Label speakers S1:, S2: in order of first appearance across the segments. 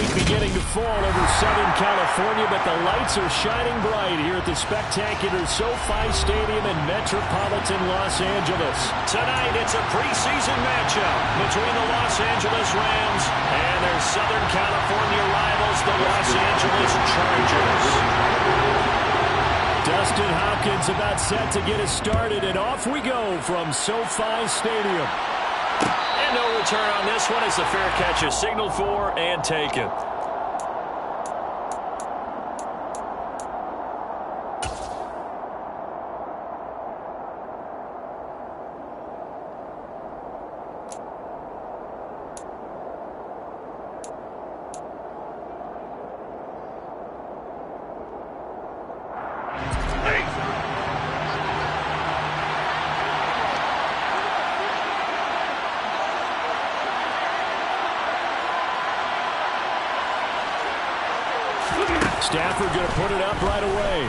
S1: night beginning to fall over Southern California, but the lights are shining bright here at the spectacular SoFi Stadium in metropolitan Los Angeles. Tonight, it's a preseason matchup between the Los Angeles Rams and their Southern California rivals, the Los Angeles Chargers. Dustin Hopkins about set to get us started, and off we go from SoFi Stadium. And no return on this one as the fair catch is signaled for and taken. Stafford going to put it up right away.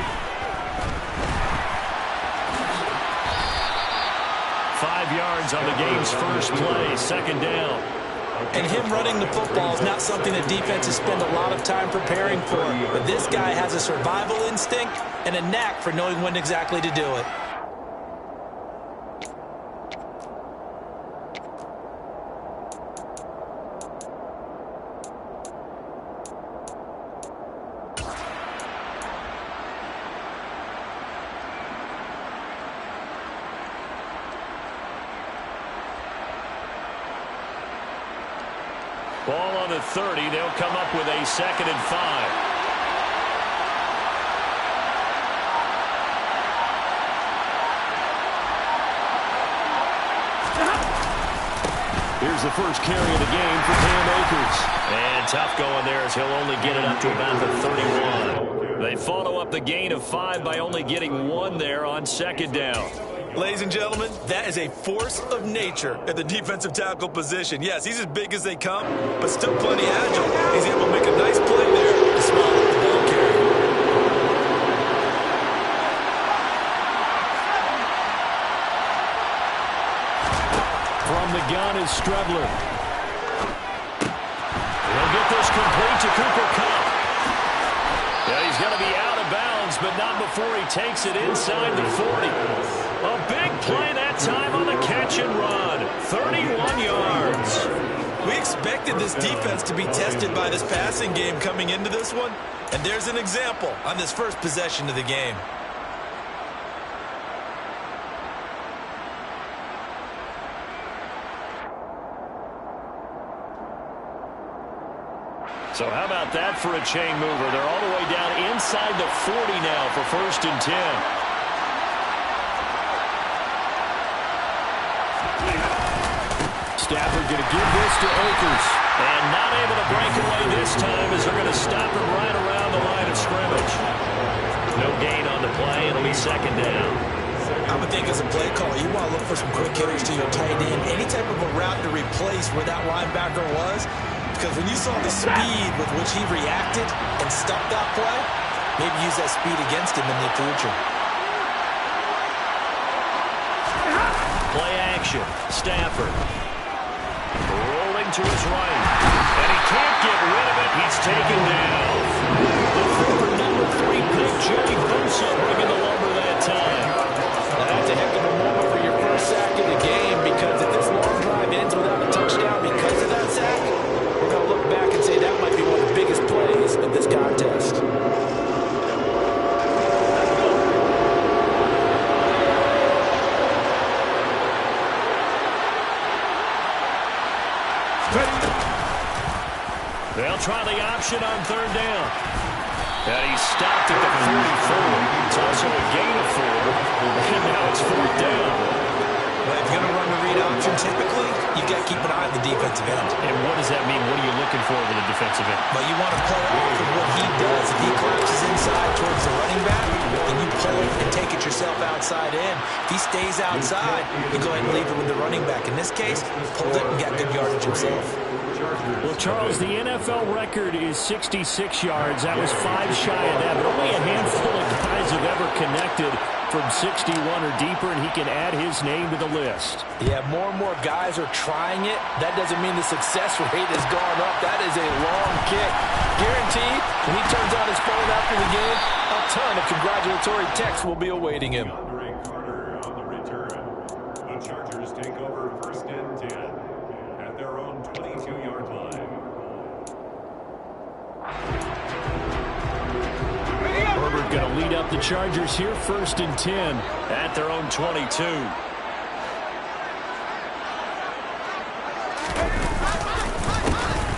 S1: 5 yards on the game's first play, second down.
S2: And him running the football is not something that defenses spend a lot of time preparing for. But this guy has a survival instinct and a knack for knowing when exactly to do it.
S1: Ball on the 30. They'll come up with a 2nd and 5. Here's the first carry of the game for Cam Akers. And tough going there as he'll only get it up to about the 31. They follow up the gain of 5 by only getting 1 there on 2nd down.
S2: Ladies and gentlemen, that is a force of nature at the defensive tackle position. Yes, he's as big as they come, but still plenty agile. He's able to make a nice play there to swallow the ball carrier.
S1: From the gun is Strebler. He'll get this complete to Cooper Kupp. Yeah, he's going to be out of bounds, but not before he takes it inside the 40. A big play that time on the catch and run. 31 yards.
S2: We expected this defense to be tested by this passing game coming into this one, and there's an example on this first possession of the game.
S1: So how about that for a chain mover? They're all the way down inside the 40 now for 1st and 10. Stafford going to give this to Akers. And not able to break away this time as they're going to stop him right around the line of scrimmage. No gain on the play. It'll be 2nd down.
S2: I would think as a play caller, you want to look for some quick hitters to your tight end. Any type of a route to replace where that linebacker was. Because when you saw the speed with which he reacted and stopped that play, maybe use that speed against him in the future.
S1: Play action. Stafford. Rolling to his right. And he can't get rid of it. He's taken down. The former number 3 pick, Jerry Bosa, bringing the lumber that time.
S2: Now that's a heck of a moment for your first sack of the game, because if this long drive ends without a touchdown because of that sack, we're going to look back and say that might be one of the biggest plays of this contest.
S1: They'll try the option on 3rd down. And he stopped at the 44. It's also a gain of 4. And now it's 4th down.
S2: Well, if you're going to run the read option, typically, you've got to keep an eye on the defensive end.
S1: And what does that mean? What are you looking for with the defensive end?
S2: Well, you want to play off of what he does. If he collapses inside towards the running back, then you pull it and take it yourself outside in. If he stays outside, you go ahead and leave it with the running back. In this case, pulled it and got good yardage himself.
S1: Well, Charles, the NFL record is 66 yards. That was 5 shy of that, but only a handful of guys have ever connected from 61 or deeper, and he can add his name to the list.
S2: Yeah, more and more guys are trying it. That doesn't mean the success rate has gone up. That is a long kick. Guaranteed, when he turns on his phone after the game, a ton of congratulatory texts will be awaiting him.
S3: Carter on the return. The Chargers take over 1st and 10 at their own 22-yard line.
S1: Herbert going to lead up the Chargers here, 1st and 10 at their own 22.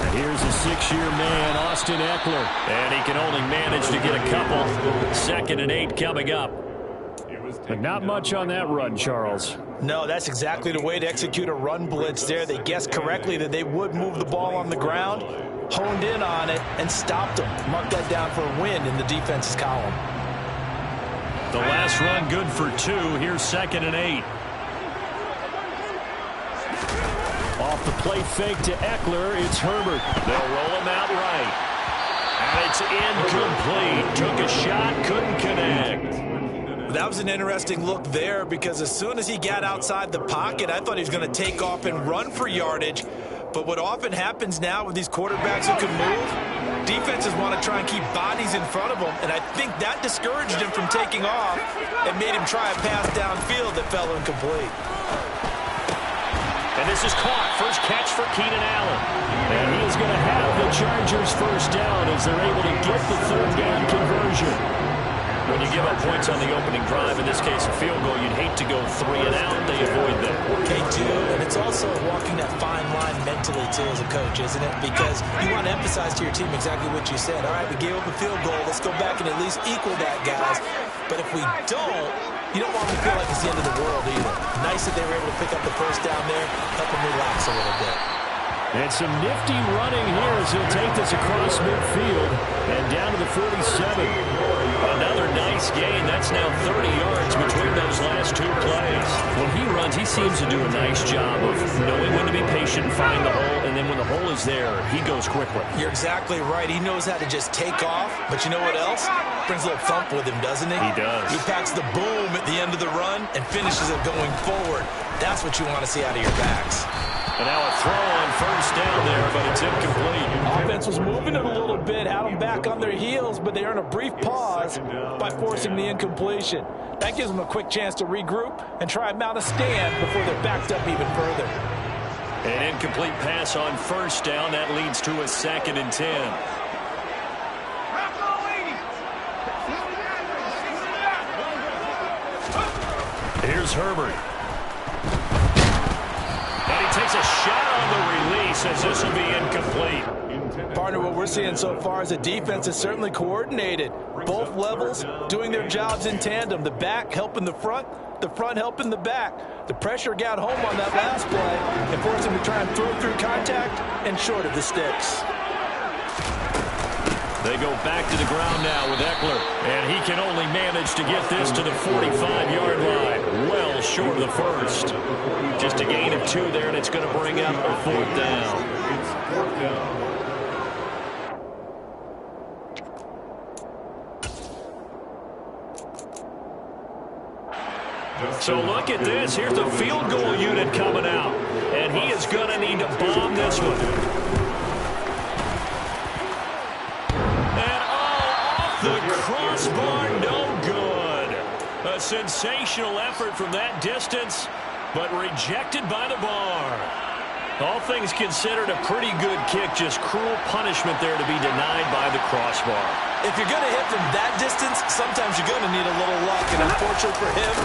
S1: And here's a 6-year man, Austin Eckler. And he can only manage to get a couple. 2nd and 8 coming up. But not much on that run, Charles.
S2: No, that's exactly the way to execute a run blitz there. They guessed correctly that they would move the ball on the ground, honed in on it, and stopped them. Mark that down for a win in the defense's column.
S1: The last run good for 2. Here's 2nd and 8. Off the play fake to Eckler, it's Herbert. They'll roll him out right. And it's incomplete. Took a shot, couldn't connect.
S2: That was an interesting look there because as soon as he got outside the pocket, I thought he was going to take off and run for yardage. But what often happens now with these quarterbacks who can move, defenses want to try and keep bodies in front of them, and I think that discouraged him from taking off and made him try a pass downfield that fell incomplete.
S1: And this is caught. First catch for Keenan Allen. And he is going to have the Chargers first down as they're able to get the 3rd down conversion. When you give up points on the opening drive, in this case a field goal, you'd hate to go 3 and out. They avoid that.
S2: They do, and it's also walking that fine line mentally, too, as a coach, isn't it? Because you want to emphasize to your team exactly what you said. All right, we gave up a field goal. Let's go back and at least equal that, guys. But if we don't, you don't want them to feel like it's the end of the world either. Nice that they were able to pick up the first down there, help them relax a little bit.
S1: And some nifty running here as he'll take this across midfield and down to the 47. Another nice gain. That's now 30 yards between those last 2 plays. When he runs, he seems to do a nice job of knowing when to be patient and find the hole, and then when the hole is there, he goes quickly.
S2: You're exactly right. He knows how to just take off, but you know what else? Brings a little thump with him, doesn't he?
S1: He does.
S2: He packs the boom at the end of the run and finishes it going forward. That's what you want to see out of your backs.
S1: And now a throw on first down there, but it's incomplete.
S2: Offense was moving it a little bit, had them back on their heels, but they earn a brief pause by forcing the incompletion. That gives them a quick chance to regroup and try and mount a stand before they're backed up even further.
S1: An incomplete pass on first down. That leads to a 2nd and 10. Here's Herbert. Takes a shot on the release as this will be incomplete.
S2: Partner, what we're seeing so far is a defense is certainly coordinated. Both levels doing their jobs in tandem. The back helping the front helping the back. The pressure got home on that last play and forced him to try and throw through contact and short of the sticks.
S1: They go back to the ground now with Eckler, and he can only manage to get this to the 45-yard line. Well short of the first. Just a gain of 2 there, and it's going to bring up a 4th down. So look at this. Here's the field goal unit coming out, and he is going to need to bomb this one. The crossbar, no good. A sensational effort from that distance, but rejected by the bar. All things considered, a pretty good kick. Just cruel punishment there to be denied by the crossbar.
S2: If you're going to hit from that distance, sometimes you're going to need a little luck. And unfortunately for him,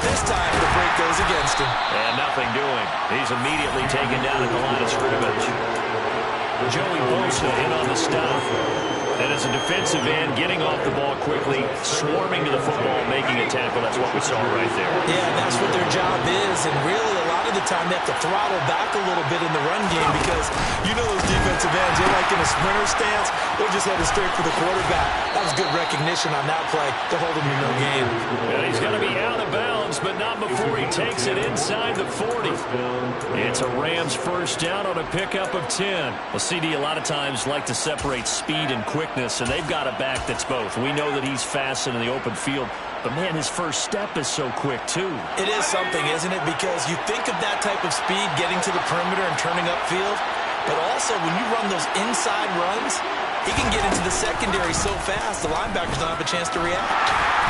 S2: this time the break goes against him.
S1: And nothing doing. He's immediately taken down at the line of scrimmage. Joey Bosa in on the stop. And as a defensive end, getting off the ball quickly, swarming to the football, making a tackle. That's what we saw right there.
S2: Yeah, that's what their job is. And really, a lot of the time, they have to throttle back a little bit in the run game because you know those defensive ends, they're like in a sprinter stance. They're just headed straight for the quarterback. That was good recognition on that play to hold him in no game.
S1: And he's going to be out of bounds, but not before he takes it inside the 40. It's a Rams first down on a pickup of 10. Well, CD, a lot of times like to separate speed and quickness quickness, and they've got a back that's both. We know that he's fast in the open field, but, man, his first step is so quick, too.
S2: It is something, isn't it? Because you think of that type of speed getting to the perimeter and turning upfield, but also when you run those inside runs, he can get into the secondary so fast the linebackers don't have a chance to react.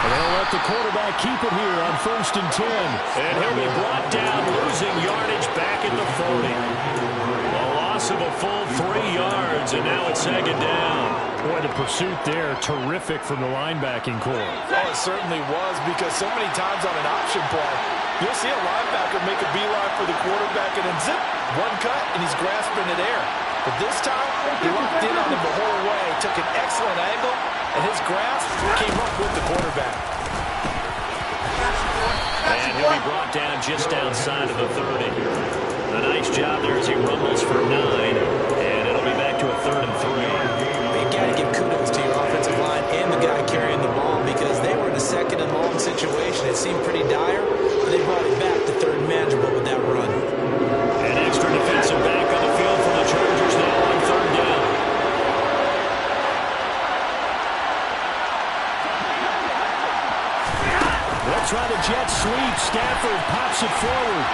S1: And they'll let the quarterback keep it here on 1st and 10. And he'll be brought down, losing yardage back at the 40. A loss of a full 3 yards, and now it's 2nd down. Boy, the pursuit there, terrific from the linebacking core.
S4: Oh, it certainly was, because so many times on an option play, you'll see a linebacker make a beeline for the quarterback and then zip, one cut, and he's grasping it air. But this time, he locked in on him the whole way, took an excellent angle, and his grasp came up with the quarterback.
S1: And he'll be brought down just outside of the 30. A nice job there as he rumbles for 9, and it'll be back to a 3rd and 3.
S2: You got to give kudos to your offensive line and the guy carrying the ball, because they were in a 2nd and long situation. It seemed pretty dire, but they brought it back to 3rd and manageable with that run.
S1: An extra defensive back on the field for the Chargers now on 3rd down. They'll try the jet sweep. Stafford pops it forward.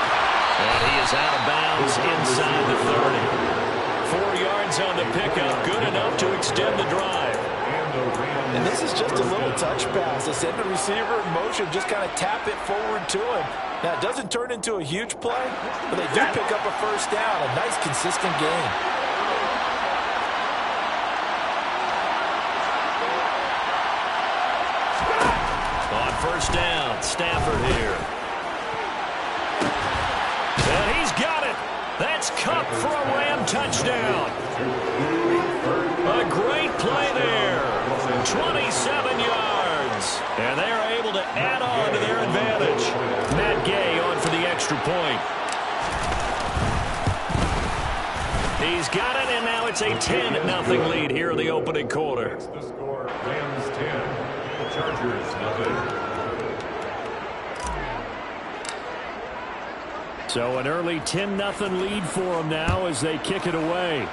S1: And he is out of bounds inside the 30. 4 yards on the pickup. Good enough to extend the drive.
S4: And this is just a little touch pass. They send the receiver in motion, just kind of tap it forward to him. Now, it doesn't turn into a huge play, but they do pick up a 1st down. A nice, consistent gain.
S1: On 1st down, Stafford here. And he's got it. That's Kupp for a Ram touchdown. A great play there. 27 yards. And they are able to add on to their advantage. Matt Gay on for the extra point. He's got it, and now it's a 10-0 lead here in the opening quarter.
S3: That's the score. Rams 10, the Chargers 0.
S1: So an early 10-0 lead for them now as they kick it away.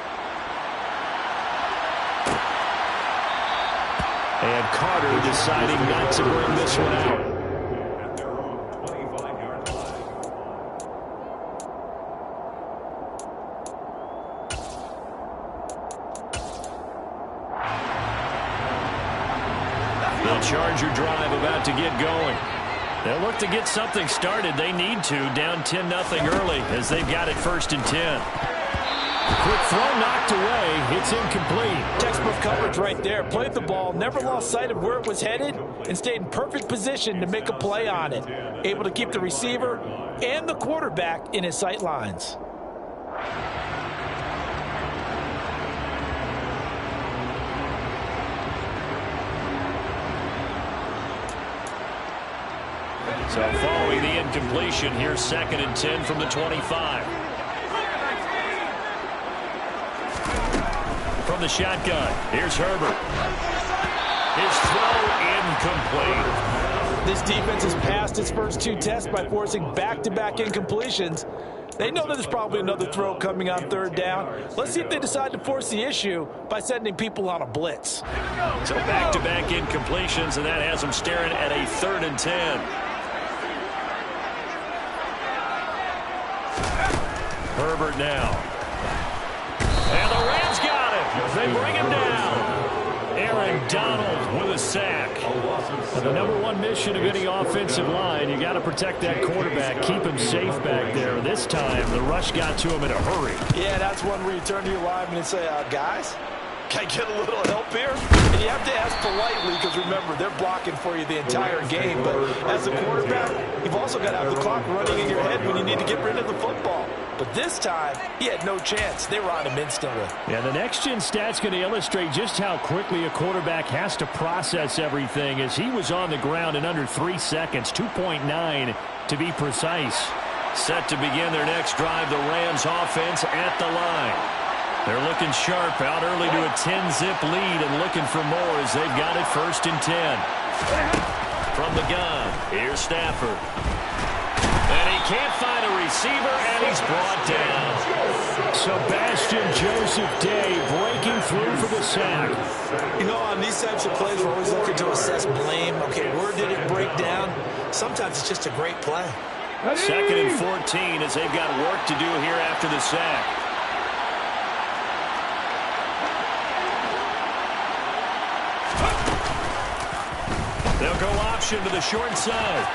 S1: And Carter deciding not to bring this one out.
S3: At their own 25-yard line.
S1: The Charger drive about to get going. They'll look to get something started. They need to, down 10-0 early as they've got it 1st and 10. Quick throw knocked away. It's incomplete.
S4: Textbook coverage right there. Played the ball, never lost sight of where it was headed, and stayed in perfect position to make a play on it. Able to keep the receiver and the quarterback in his sight lines.
S1: So following the incompletion, here's 2nd and 10 from the 25. From the shotgun, here's Herbert. His throw incomplete.
S4: This defense has passed its first 2 tests by forcing back-to-back incompletions. They know that there's probably another throw coming on 3rd down. Let's see if they decide to force the issue by sending people on a blitz.
S1: So back-to-back incompletions, and that has them staring at a 3rd and 10. Herbert now. And the Rams got it. They bring him down. Aaron Donald with a sack. And the #1 mission of any offensive line, you got to protect that quarterback, keep him safe back there. This time, the rush got to him in a hurry.
S4: Yeah, that's one where you turn to your lineman and say, guys, can I get a little help here? And you have to ask politely because, remember, they're blocking for you the entire game. But as a quarterback, you've also got to have the clock running in your head when you need to get rid of the football. But this time, he had no chance. They were on him instantly.
S1: Yeah, the next-gen stat's going to illustrate just how quickly a quarterback has to process everything as he was on the ground in under 3 seconds, 2.9 to be precise. Set to begin their next drive, the Rams offense at the line. They're looking sharp out early to a 10-zip lead and looking for more as they've got it 1st and 10. From the gun, here's Stafford. And he can't find a receiver, and he's brought down. Sebastian Joseph Day breaking through for the sack.
S2: You know, on these types of plays, we're always looking to assess blame. Okay, where did it break down? Sometimes it's just a great play.
S1: 2nd and 14 as they've got work to do here after the sack. They'll go option to the short side.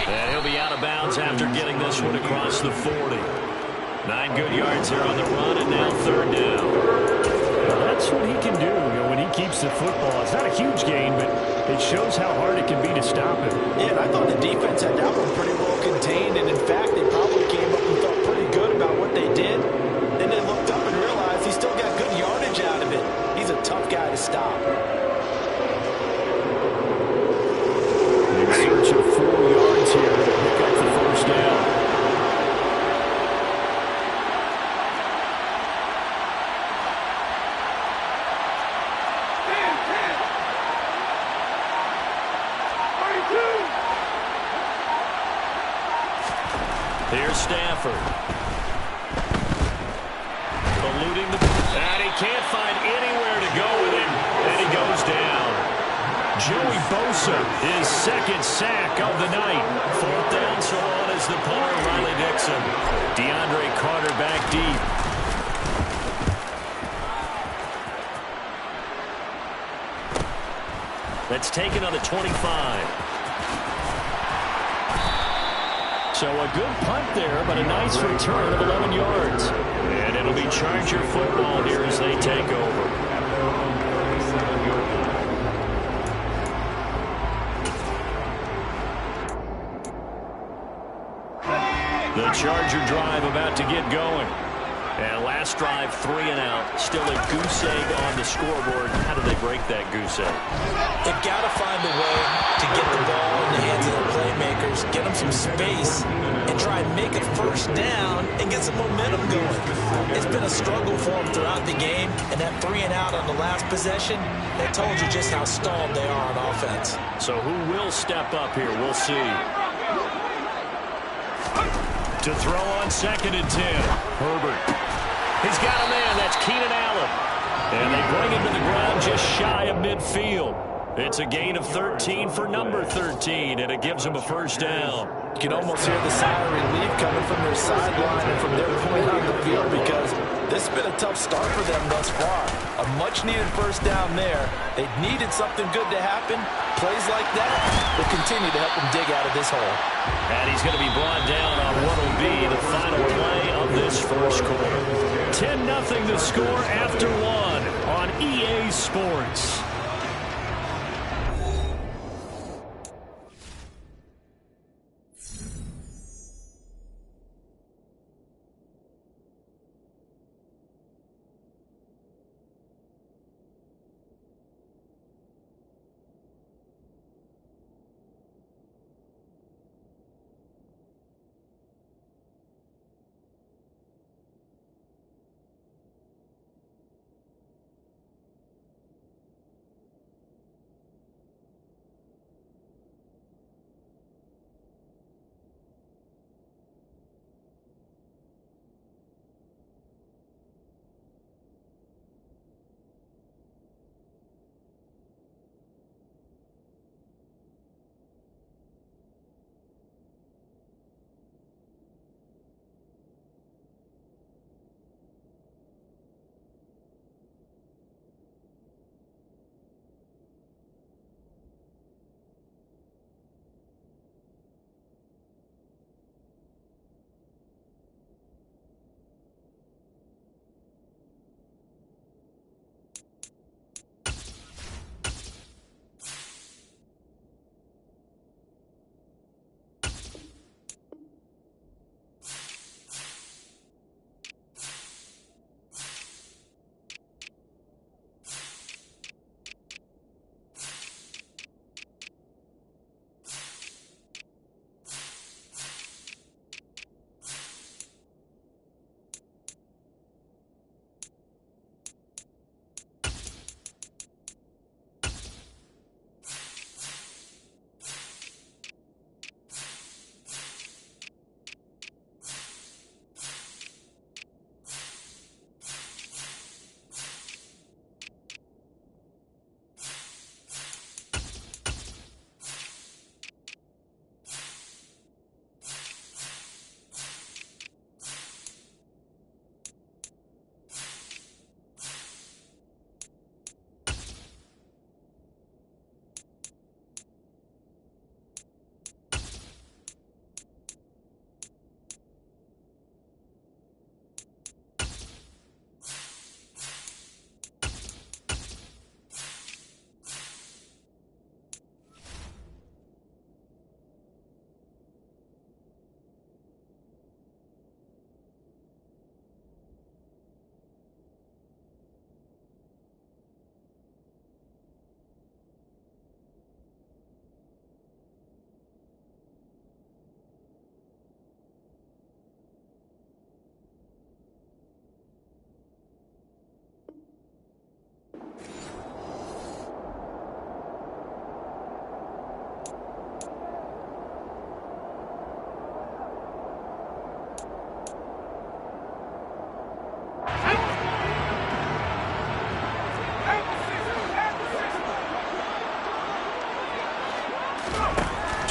S1: And he'll be out of bounds after getting this one across the 40. 9 good yards here on the run, and now 3rd down.
S5: Well, that's what he can do, when he keeps the football. It's not a huge gain, but it shows how hard it can be to stop him.
S4: Yeah, and I thought the defense had that one pretty well contained, and in fact, they probably came up and felt pretty good about what they did. Then they looked up and realized he still got good yardage out of it. He's a tough guy to stop.
S5: In search of 4 yards here to pick up the first down.
S1: Here's Stafford. Eluding the... And he can't find anywhere to go with him. And he goes down. Joey Bosa, his 2nd sack of the night. 4th down, so on is the punter, Riley Dixon. DeAndre Carter back deep. That's taken on the 25. So a good punt there, but a nice return of 11 yards. And it'll be Charger football here as they take over. The Charger drive about to get going. And last drive, 3 and out. Still a goose egg on the scoreboard. How do they break that goose egg?
S2: They've got to find a way to get the ball in the hands of the playmakers, get them some space, and try and make a first down and get some momentum going. It's been a struggle for them throughout the game, and that 3 and out on the last possession, that told you just how stalled they are on offense.
S1: So who will step up here? We'll see. To throw on 2nd and 10. Herbert. He's got a man. That's Keenan Allen. And they bring him to the ground just shy of midfield. It's a gain of 13 for number 13, and it gives them a first down.
S4: You can almost hear the sigh of relief coming from their sideline and from their point on the field because this has been a tough start for them thus far. A much-needed first down there. They needed something good to happen. Plays like that will continue to help them dig out of this hole.
S1: And he's going to be brought down on what will be the final play of this first quarter. 10-0 the score after 1 on EA Sports.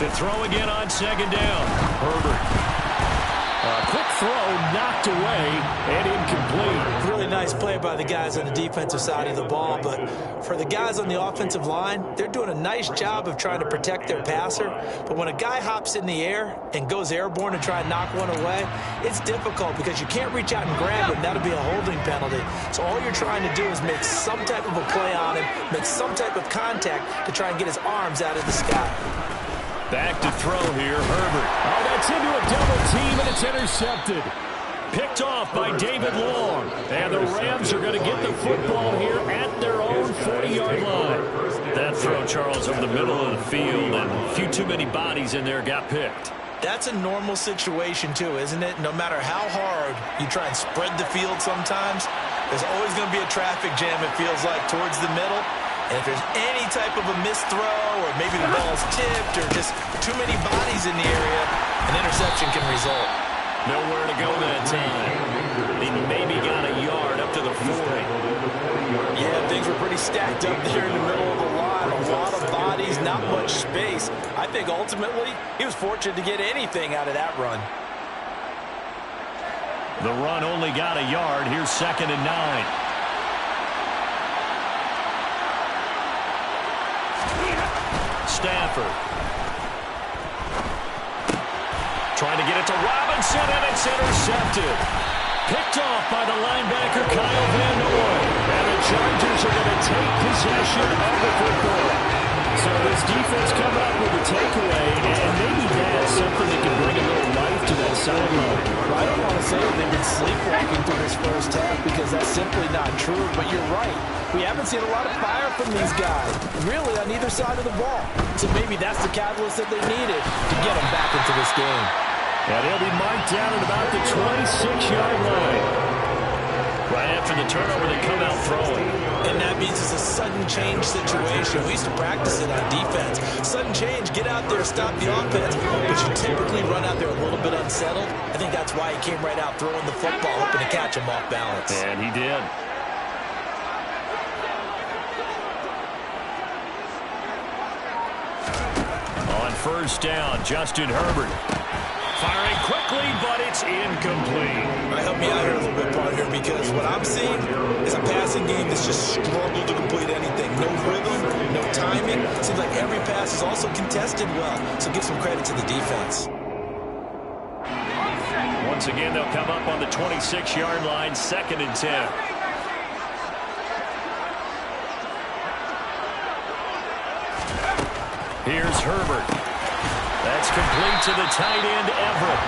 S1: To throw again on second down. Herbert. Quick throw, knocked away, and incomplete.
S2: Really nice play by the guys on the defensive side of the ball, but for the guys on the offensive line, they're doing a nice job of trying to protect their passer. But when a guy hops in the air and goes airborne and try and knock one away, it's difficult because you can't reach out and grab him. That'll be a holding penalty. So all you're trying to do is make some type of a play on him, make some type of contact to try and get his arms out of the sky.
S1: Back to throw here, Herbert. Oh, that's into a double team, and it's intercepted. Picked off by David Long. And the Rams are going to get the football here at their own 40-yard line. That throw, Charles, over the middle of the field, and a few too many bodies in there got picked.
S2: That's a normal situation, too, isn't it? No matter how hard you try and spread the field sometimes, there's always going to be a traffic jam, it feels like, towards the middle. And if there's any type of a missed throw or maybe the ball's tipped or just too many bodies in the area, an interception can result.
S1: Nowhere to go that time. He maybe got a yard up to the 40.
S4: Yeah, things were pretty stacked up there in the middle of the line. A lot of bodies, not much space. I think ultimately he was fortunate to get anything out of that run.
S1: The run only got a yard. Here's 2nd and 9. Stafford. Trying to get it to Robinson, and it's intercepted. Picked off by the linebacker, Kyle Van Noy. And the Chargers are going to take possession of the football. So this defense come up with a takeaway, and maybe that's something that can bring a little life to that sideline.
S4: I don't want to say they've been sleepwalking through this first half because that's simply not true, but you're right. We haven't seen a lot of fire from these guys, really on either side of the ball. So maybe that's the catalyst that they needed to get them back into this game.
S1: And he'll be marked down at about the 26-yard line. Right after the turnover, they come out throwing.
S2: And that means it's a sudden change situation. We used to practice it on defense. Sudden change, get out there, stop the offense, but you typically run out there a little bit unsettled. I think that's why he came right out throwing the football, hoping to catch him off balance.
S1: And he did. On first down, Justin Herbert. Firing quickly, but it's incomplete.
S2: Help me out here a little bit, partner, because what I'm seeing is a passing game that's just struggled to complete anything. No rhythm, no timing. Seems like every pass is also contested well, so give some credit to the defense.
S1: Once again, they'll come up on the 26-yard line, 2nd and 10. Here's Herbert. That's complete to the tight end, Everett.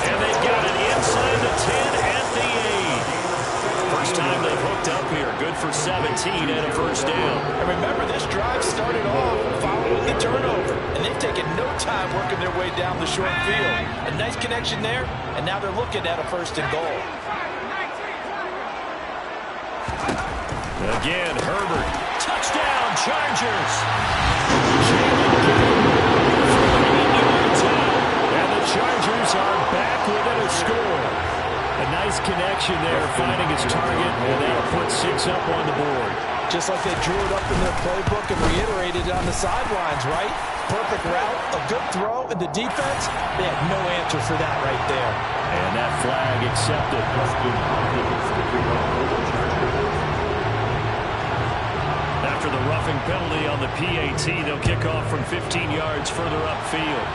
S1: And they've got it inside the 10 at the 8. First time they've hooked up here. Good for 17 and a first down.
S4: And remember, this drive started off following the turnover. And they've taken no time working their way down the short field. A nice connection there, and now they're looking at a 1st and goal.
S1: Again, Herbert. Touchdown, Chargers. And the Chargers are back within a score. A nice connection there, finding his target, and that'll put 6 up on the board.
S4: Just like they drew it up in their playbook and reiterated it on the sidelines, right? Perfect route, a good throw, and the defense, they had no answer for that right there.
S1: And that flag accepted. After the roughing penalty on the PAT, they'll kick off from 15 yards further upfield.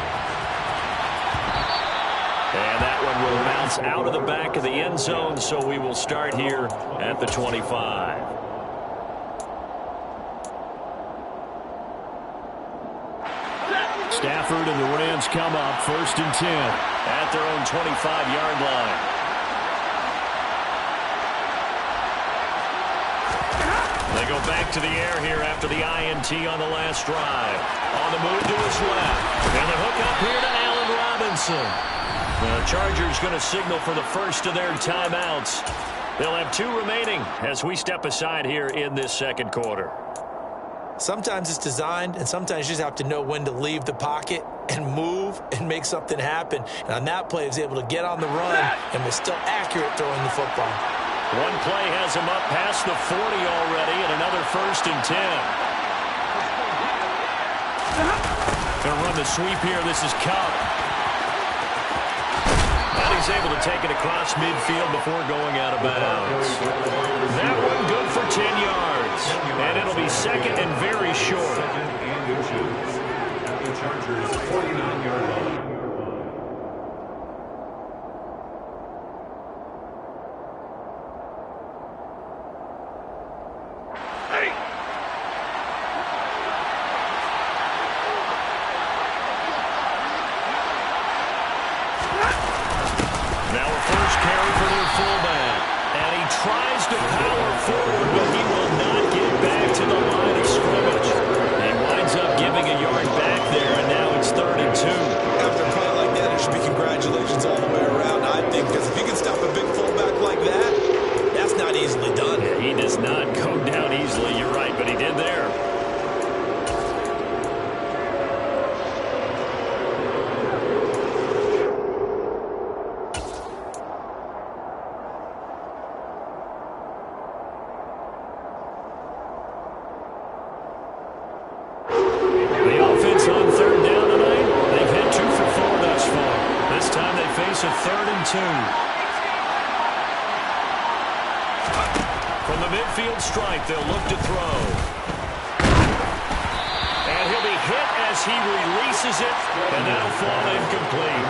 S1: And that one will bounce out of the back of the end zone, so we will start here at the 25. Stafford and the Rams come up 1st and 10 at their own 25-yard line. They go back to the air here after the INT on the last drive. On the move to his left. And the hook up here to Allen Robinson. The Chargers going to signal for the first of their timeouts. They'll have 2 remaining as we step aside here in this second quarter.
S2: Sometimes it's designed, and sometimes you just have to know when to leave the pocket and move and make something happen. And on that play, he was able to get on the run and was still accurate throwing the football.
S1: One play has him up past the 40 already, and another 1st and 10. Gonna run the sweep here. This is Cup. And he's able to take it across midfield before going out of bounds. That one good for 10 yards. And it'll be second and very short.
S3: Second and inches at the Chargers' 49-yard line.
S1: Tries to power forward, but he will not get back to the line of scrimmage. He winds up giving a yard back there, and now it's 3rd and 2.
S2: After a play like that, it should be congratulations all the way around, I think, because if you can stop a big fullback like that, that's not easily done.
S1: Yeah, he does not go down easily, you're right, but he did there. A 3rd and 2. From the midfield stripe, they'll look to throw. And he'll be hit as he releases it, and that'll fall incomplete.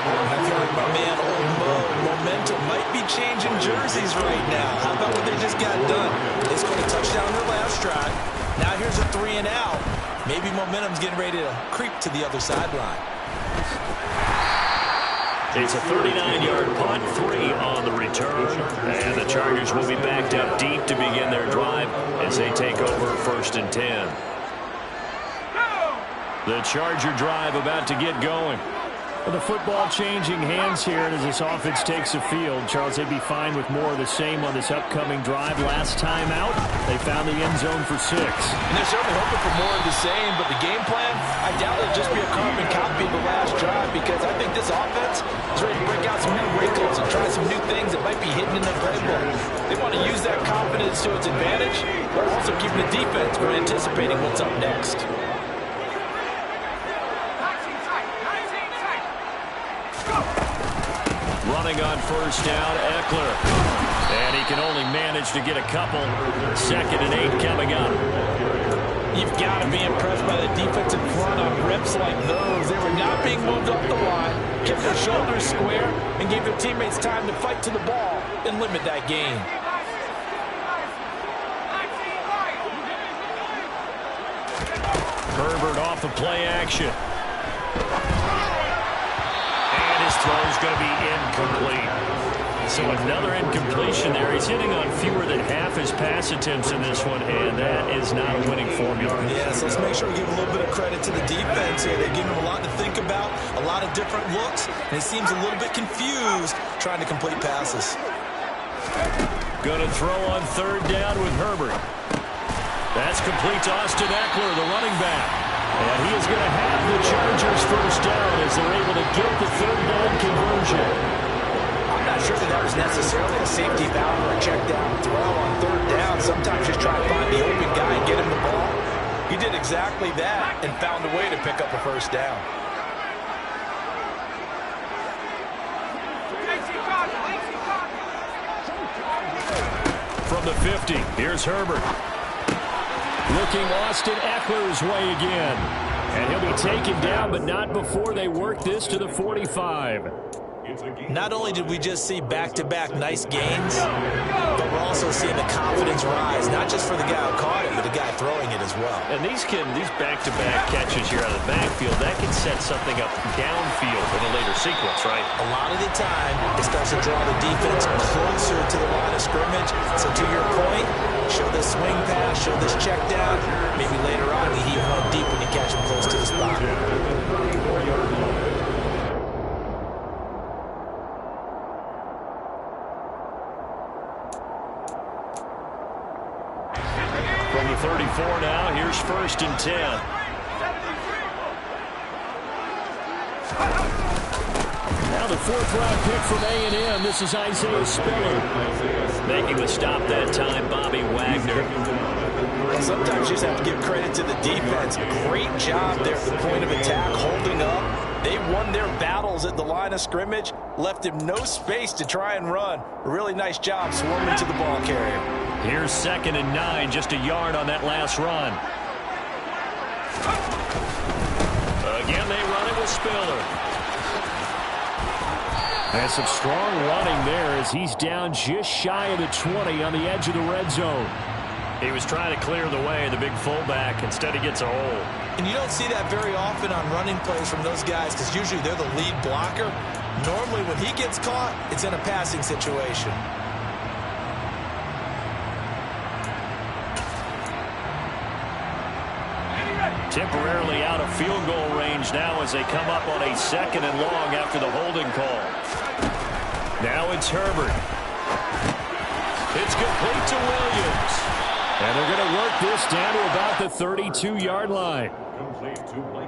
S2: I feel like my man, old Mo, momentum might be changing jerseys right now. How about what they just got done? They scored a touchdown their last drive. Now here's a 3 and out. Maybe momentum's getting ready to creep to the other sideline.
S1: It's a 39-yard punt, 3 on the return. And the Chargers will be backed up deep to begin their drive as they take over 1st and 10. The Charger drive about to get going.
S5: Well, the football changing hands here as this offense takes the field. Charles, they'd be fine with more of the same on this upcoming drive. Last time out, they found the end zone for 6.
S4: And they're certainly hoping for more of the same, but the game plan, I doubt it'll just be a carbon copy of the last drive, because I think this offense is ready to break out some new wrinkles and try some new things that might be hidden in their playbook. They want to use that confidence to its advantage, but also keeping the defense from anticipating what's up next.
S1: Running on 1st down, Eckler. And he can only manage to get a couple. 2nd and 8 coming up.
S4: You've got to be impressed by the defensive front on reps like those. They were not being moved up the line, kept their shoulders square, and gave their teammates time to fight to the ball and limit that gain.
S1: Herbert off of play action. His throw is going to be incomplete. So another incompletion there. He's hitting on fewer than half his pass attempts in this one, and that is not a winning formula.
S2: Yes, let's make sure we give a little bit of credit to the defense here. They give him a lot to think about, a lot of different looks, and he seems a little bit confused trying to complete passes.
S1: Going to throw on 3rd down with Herbert. That's complete to Austin Eckler, the running back. And he is going to have the Chargers 1st down as they're able to get the 3rd down conversion.
S4: I'm not sure that was necessarily a safety valve or a check down throw on 3rd down. Sometimes just try to find the open guy and get him the ball. He did exactly that and found a way to pick up a 1st down.
S1: From the 50, here's Herbert. Looking Austin Eckler's way again. And he'll be taken down, but not before they work this to the 45.
S2: Not only did we just see back-to-back nice gains, but we're also seeing the confidence rise, not just for the guy who caught it, but the guy throwing it as well.
S1: And these back-to-back catches here out of the backfield, that can set something up downfield in a later sequence, right?
S2: A lot of the time, it starts to draw the defense closer to the line of scrimmage. So to your point, show this swing pass, show this check down. Maybe later on, we heave one deep when you catch him close to the spot.
S1: From the 34 now, here's 1st and 10. Now the 4th-round pick from A&M. This is Isaiah Spiller. Making the stop that time, Bobby Wagner.
S4: Well, sometimes you just have to give credit to the defense. Great job there at the point of attack, holding up. They won their battles at the line of scrimmage, left him no space to try and run. A really nice job swarming to the ball carrier.
S5: Here's 2nd and 9, just a yard on that last run. Again, they run it with Spiller. And some strong running there as he's down just shy of the 20 on the edge of the red zone. He was trying to clear the way, the big fullback. Instead, he gets a hole.
S2: And you don't see that very often on running plays from those guys because usually they're the lead blocker. Normally, when he gets caught, it's in a passing situation.
S5: Temporarily out of field goal range now as they come up on a 2nd and long after the holding call. Now it's Herbert. It's complete to Williams. And they're going to work this down to about the 32-yard line.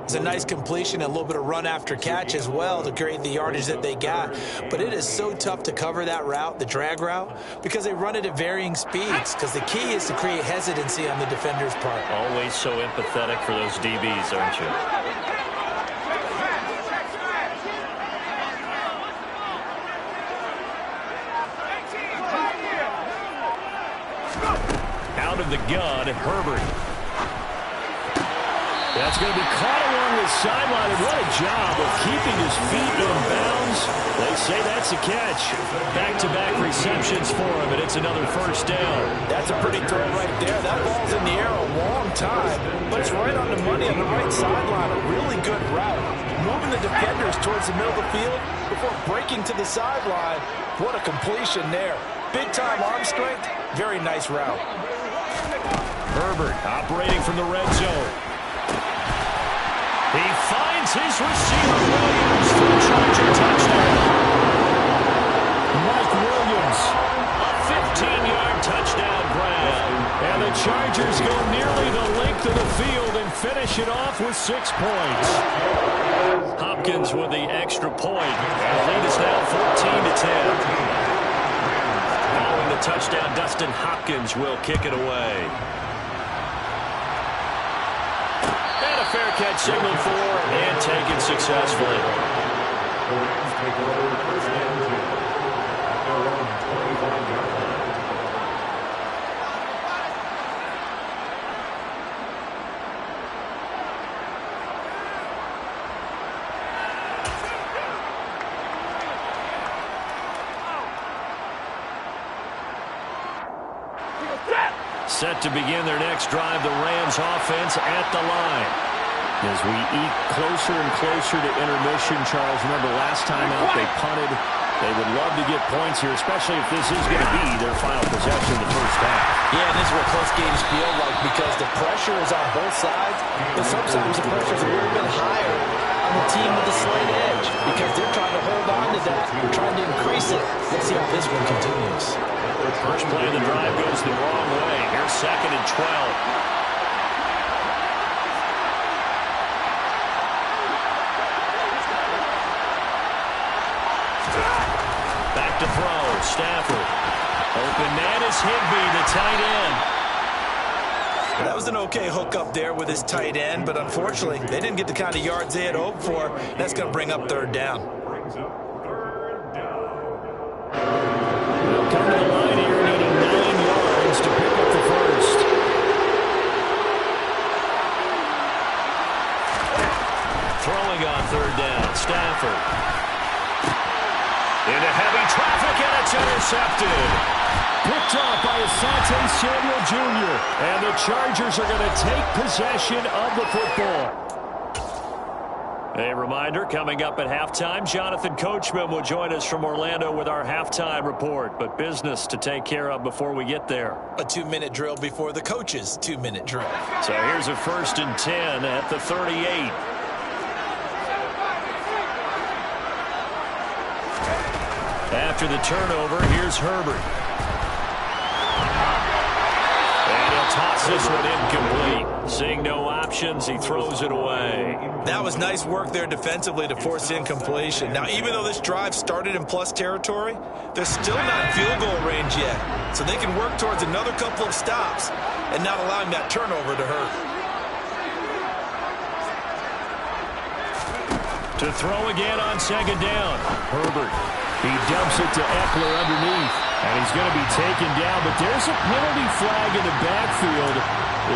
S2: It's a nice completion and a little bit of run after catch as well to create the yardage that they got. But it is so tough to cover that route, the drag route, because they run it at varying speeds. Because the key is to create hesitancy on the defender's part.
S5: Always so empathetic for those DBs, aren't you? Out of the gun, Herbert. That's going to be caught along the sideline, and what a job of keeping his feet in bounds. They say that's a catch. Back-to-back receptions for him, and it's another first down.
S4: That's a pretty throw right there. That ball's in the air a long time, but it's right on the money on the right sideline. A really good route. Moving the defenders towards the middle of the field before breaking to the sideline. What a completion there. Big-time arm strength. Very nice route.
S5: Herbert operating from the red zone. He finds his receiver, Williams, for the Charger touchdown. Mike Williams, a 15-yard touchdown grab. And the Chargers go nearly the length of the field and finish it off with 6 points. Hopkins with the extra point. And the lead is now 14-10. Following the touchdown, Dustin Hopkins will kick it away. Fair catch signaled for and taken successfully. Set to begin their next drive, the Rams offense at the line. As we eat closer and closer to intermission, Charles, remember last time out they punted. They would love to get points here, especially if this is going to be their final possession of the first half.
S2: Yeah, and this is what close games feel like because the pressure is on both sides, but sometimes the pressure is a little bit higher on the team with the slight edge because they're trying to hold on to that, trying to increase it. Let's see how this one continues.
S5: First play of the drive goes the wrong way. Here's 2nd and 12. To throw, Stafford. Open man is Higbee, the tight end.
S2: That was an okay hook up there with his tight end, but unfortunately, they didn't get the kind of yards they had hoped for. That's going to bring up 3rd down.
S5: They'll come to the line here needing 9 yards to pick up the first. Throwing on 3rd down, Stafford. Into heavy traffic, and it's intercepted. Picked off by Asante Samuel Jr. And the Chargers are going to take possession of the football. A reminder, coming up at halftime, Jonathan Coachman will join us from Orlando with our halftime report. But business to take care of before we get there.
S2: A 2-minute drill before the coach's 2-minute drill.
S5: So here's a 1st and 10 at the 38. After the turnover, here's Herbert. And he'll toss this one incomplete. Seeing no options, he throws it away.
S2: That was nice work there defensively to force incompletion. Now, even though this drive started in plus territory, they're still not in field goal range yet. So they can work towards another couple of stops. and not allowing that turnover to hurt.
S1: To throw again on second down. Herbert. He dumps it to Eckler underneath. And he's going to be taken down. But there's a penalty flag in the backfield.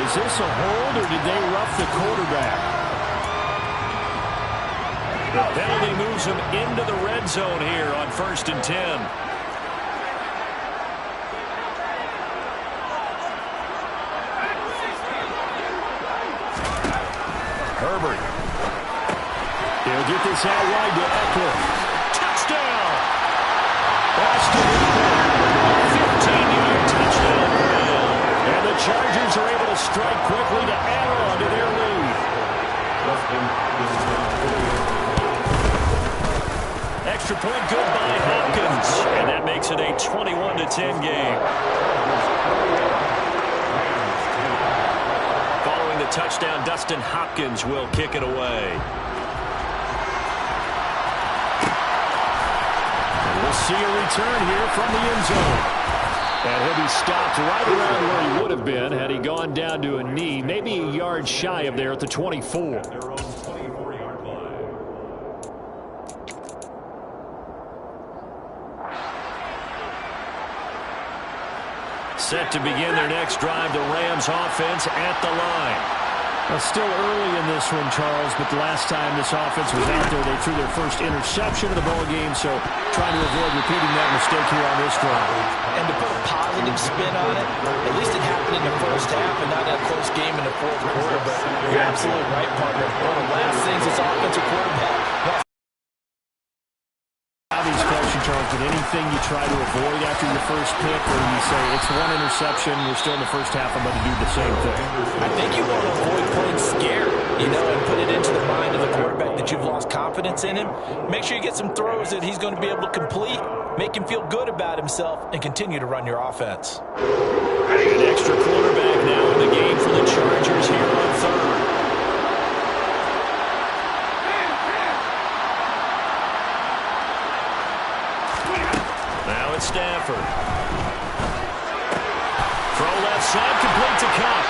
S1: Is this a hold or did they rough the quarterback? The penalty moves him into the red zone here on 1st and 10. Herbert. He'll get this out wide to Eckler. Touchdown! Boston 15-yard touchdown run. And the Chargers are able to strike quickly to add on to their lead. Extra point good by Hopkins. And that makes it a 21-10 game. Following the touchdown, Dustin Hopkins will kick it away. We'll see a return here from the end zone. And he'll be stopped right around where he would have been had he gone down to a knee, maybe a yard shy of there at the 24.
S3: Their own 24-yard line.
S1: Set to begin their next drive, the Rams offense at the line. Well, still early in this one, Charles, but the last time this offense was out there, they threw their first interception of the ball game, so trying to avoid repeating that mistake here on this drive.
S2: And to put a positive spin on it, at least it happened in the first half and not in a close game in the fourth quarter, but you're absolutely right, partner. One of the last things this offensive quarterback wants.
S1: Obvious question, Charles, but anything you try to avoid after your first pick, or you say it's one interception, we're still in the first half, I'm going to do the same thing?
S2: I think you want to avoid playing scared, and put it into the mind of the quarterback that you've lost confidence in him. Make sure you get some throws that he's going to be able to complete, make him feel good about himself, and continue to run your offense.
S1: An extra quarterback now in the game for the Chargers here on third. Now it's Stafford. Throw left side, complete to Kupp.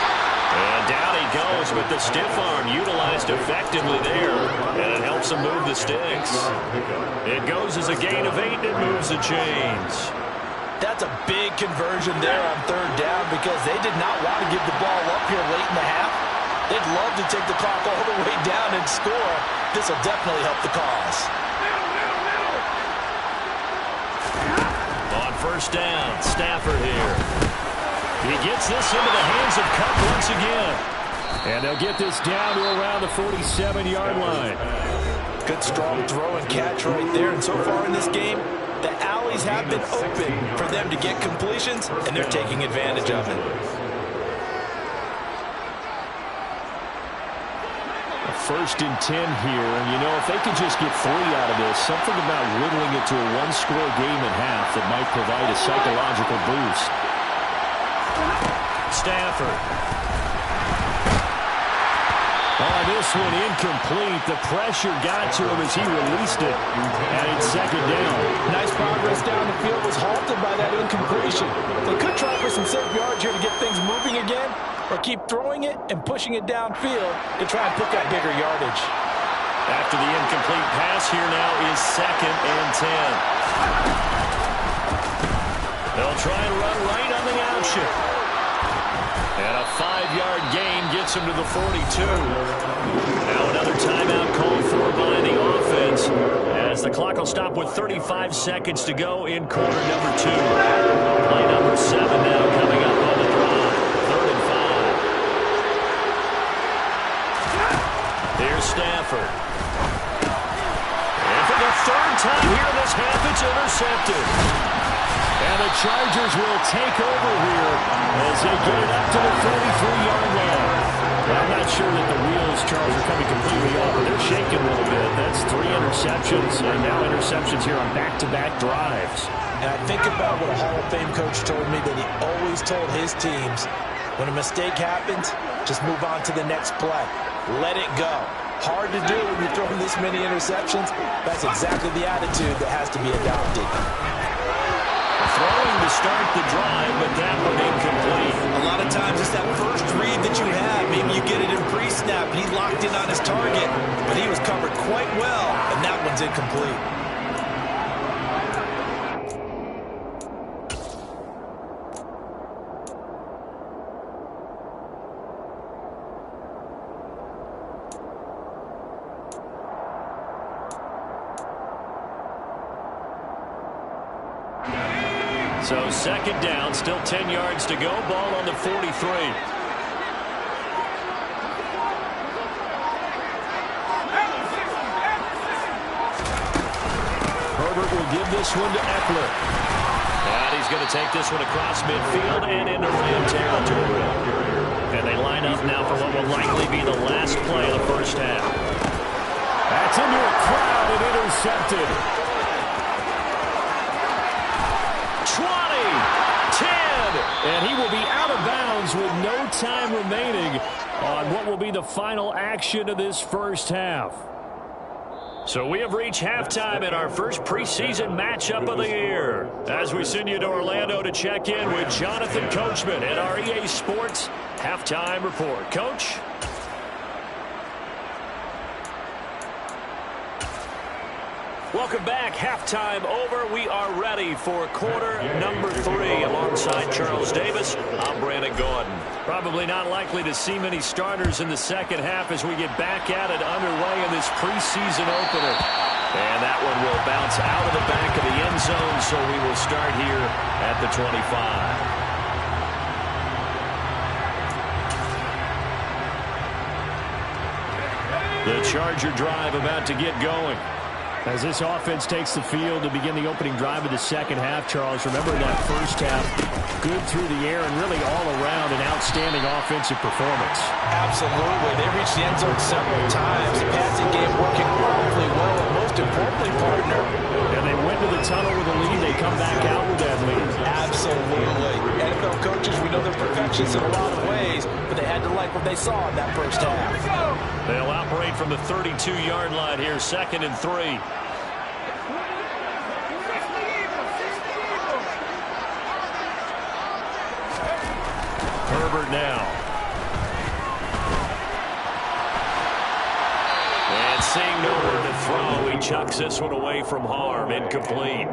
S1: And down he goes with the stiff arm utilized effectively there. And it helps him move the sticks. It goes as a gain of 8 and it moves the chains.
S2: That's a big conversion there on third down because they did not want to give the ball up here late in the half. They'd love to take the clock all the way down and score. This will definitely help the cause.
S1: On first down, Stafford here. He gets this into the hands of Kupp once again. And they'll get this down to around the 47-yard line.
S2: Good strong throw and catch right there. And so far in this game, the alleys have been open for them to get completions, and they're taking advantage of it.
S1: A 1st and 10 here, and if they could just get 3 out of this, something about whittling it to a one-score game at half that might provide a psychological boost. Stafford. Oh, this one incomplete. The pressure got to him as he released it, and it's second down.
S2: Nice progress down the field was halted by that incompletion. They could try for some safe yards here to get things moving again, or keep throwing it and pushing it downfield to try and pick up bigger yardage.
S1: After the incomplete pass, here now is 2nd and 10. They'll try and run right on the option. And a 5-yard gain gets him to the 42. Now another timeout called for by the offense as the clock will stop with 35 seconds to go in quarter number 2. Play number 7 now coming up on the drive. 3rd and 5. Here's Stafford. And for the 3rd time here in this half, it's intercepted. And the Chargers will take over here as they get it up to the 43-yard line. Well, I'm not sure that the wheels, Charles, are coming completely off, but they're shaking a little bit. That's 3 interceptions, and now interceptions here on back-to-back drives.
S2: And I think about what a Hall of Fame coach told me that he always told his teams, when a mistake happens, just move on to the next play. Let it go. Hard to do when you're throwing this many interceptions. That's exactly the attitude that has to be adopted.
S5: throwing to start the drive, but that one incomplete.
S2: A lot of times it's that first read that you have. Maybe you get it in pre-snap, and he locked in on his target, but he was covered quite well, and that one's incomplete.
S5: So second down, still 10 yards to go. Ball on the 43. Herbert will give this one to Eckler. And he's going to take this one across midfield and into Ram territory. And they line up now for what will likely be the last play of the first half.
S1: That's into a crowd and intercepted.
S5: 20, 10,
S1: and he will be out of bounds with no time remaining on what will be the final action of this first half.
S5: So we have reached halftime in our first preseason matchup of the year. As we send you to Orlando to check in with Jonathan Coachman at our EA Sports Halftime Report. Coach? Welcome back. Halftime over. We are ready for quarter number 3. Alongside Charles Davis, I'm Brandon Gaudin. Probably not likely to see many starters in the second half as we get back at it underway in this preseason opener. And that one will bounce out of the back of the end zone, so we will start here at the 25. The Charger drive about to get going.
S1: As this offense takes the field to begin the opening drive of the second half, Charles, remember that first half, good through the air and really all around an outstanding offensive performance.
S4: Absolutely. They reached the end zone several times. The passing game working powerfully well, and most importantly, partner.
S1: And they went to the tunnel with a lead. They come back out with that lead.
S4: Absolutely. NFL coaches, we know they're perfectionists in a lot of ways, but they had to like what they saw in that first half.
S5: They'll operate from the 32-yard line here, 2nd and 3. Herbert now. And seeing nowhere to throw, he chucks this one away from harm. Incomplete.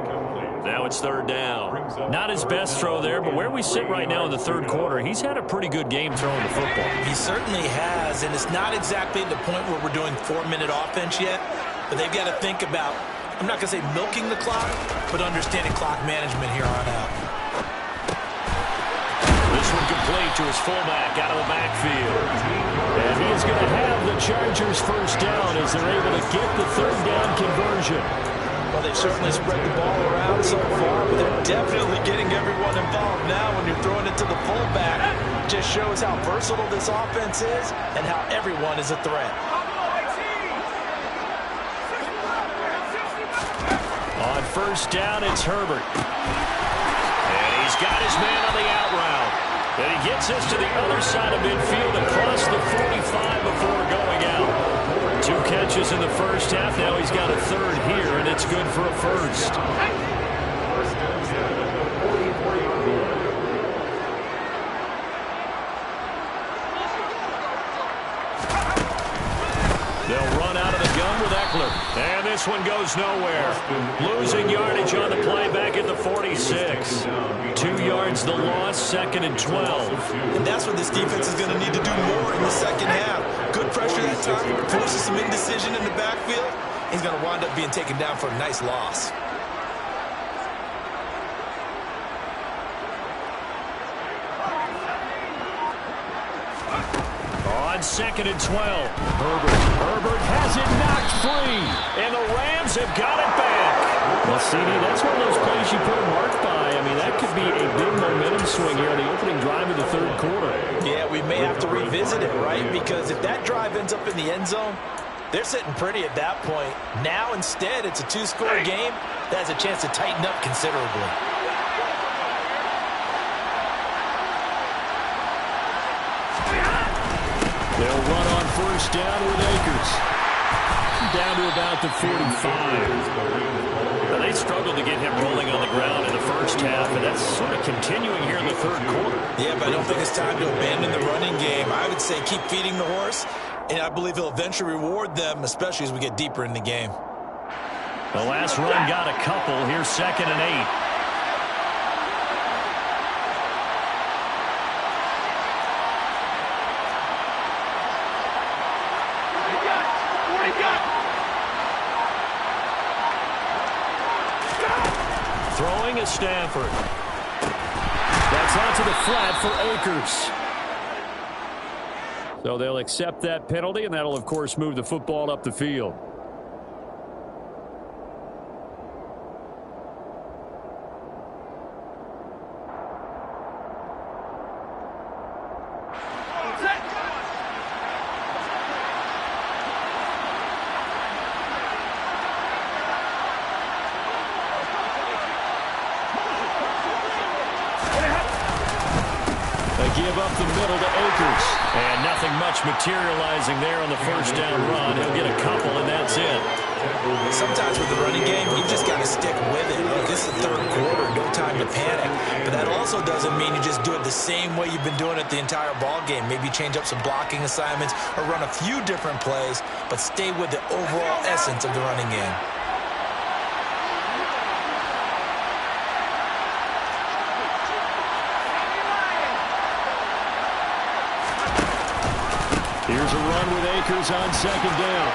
S5: Now it's 3rd down. Not his best throw there, but where we sit right now in the third quarter, he's had a pretty good game throwing the football.
S2: He certainly has, and it's not exactly at the point where we're doing 4-minute offense yet, but they've got to think about, I'm not going to say milking the clock, but understanding clock management here on out.
S5: This one complete to his fullback out of the backfield.
S1: And he is going to have the Chargers first down as they're able to get the 3rd down conversion.
S4: Well, they've certainly spread the ball around so far, but they're definitely getting everyone involved now when you're throwing it to the fullback. It just shows how versatile this offense is and how everyone is a threat.
S5: On first down, it's Herbert. And he's got his man on the out route. And he gets this to the other side of midfield across the 45 before going out. 2 catches in the first half. Now he's got a 3rd here, and it's good for a first. They'll run out of the gun with Eckler. And this one goes nowhere. Losing yardage on the play back at the 46. 2 yards the loss, 2nd and 12.
S2: And that's what this defense is going to need to do more in the second half. Good pressure that time, forces some indecision in the backfield. He's going to wind up being taken down for a nice loss.
S5: On 2nd and 12. Herbert has it knocked free. And the Rams have got it back.
S1: Well, CD, that's one of those plays you put a mark by. I mean, that could be a big momentum swing here on the opening drive of the third quarter.
S4: Yeah, we may have to revisit it, right? Because if that drive ends up in the end zone, they're sitting pretty at that point. Now, instead, it's a 2-score game that has a chance to tighten up considerably.
S1: They'll run on first down with Akers. down to about the 45.
S5: Now, they struggled to get him rolling on the ground in the first half, and that's sort of continuing here in the third quarter.
S2: Yeah, but I don't think it's time to abandon the running game. I would say keep feeding the horse, and I believe he'll eventually reward them, especially as we get deeper in the game.
S5: The last run got a couple. Here's 2nd and 8. Throwing is Stafford.
S1: That's out to the flat for Akers. So they'll accept that penalty, and that'll, of course, move the football up the field. Give up the middle to Akers.
S5: And nothing much materializing there on the first down run. He'll get a couple, and that's it.
S2: Sometimes with the running game, you just got to stick with it. This is the third quarter, no time to panic. But that also doesn't mean you just do it the same way you've been doing it the entire ball game. Maybe change up some blocking assignments or run a few different plays, but stay with the overall essence of the running game.
S1: Here's a run with Akers on 2nd down.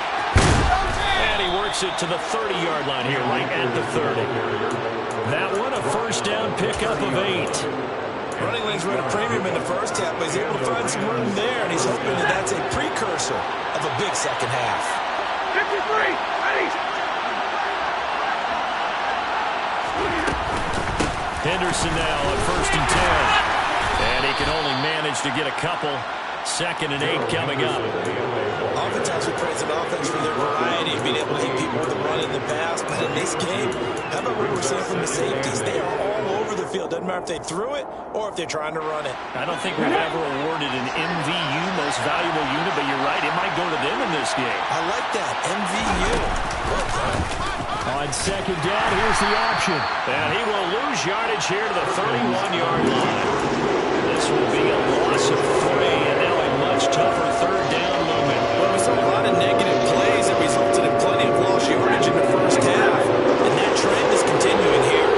S5: And he works it to the 30-yard line here, right at the 30.
S1: That one, a first down pickup of 8.
S2: Running lanes were at a premium in the first half, but he's able to find some room there, and he's hoping that that's a precursor of a big second half.
S6: 53, ready.
S5: Henderson now at 1st and 10. And he can only manage to get a couple. 2nd and 8 coming up.
S2: Oftentimes we praise an offense for their variety of being able to hit people with the run in the past, but in this game, how about what we're seeing from the safeties? They are all over the field. Doesn't matter if they threw it or if they're trying to run it.
S5: I don't think we've ever awarded an MVU, most valuable unit, but you're right, it might go to them in this game.
S2: I like that, MVU. Well done.
S1: On 2nd down, here's the option.
S5: And he will lose yardage here to the 31-yard line. This will be a loss of 3, and now a much tougher 3rd down movement.
S2: Well, we saw a lot of negative plays that resulted in plenty of lost yardage in the first half, and that trend is continuing here.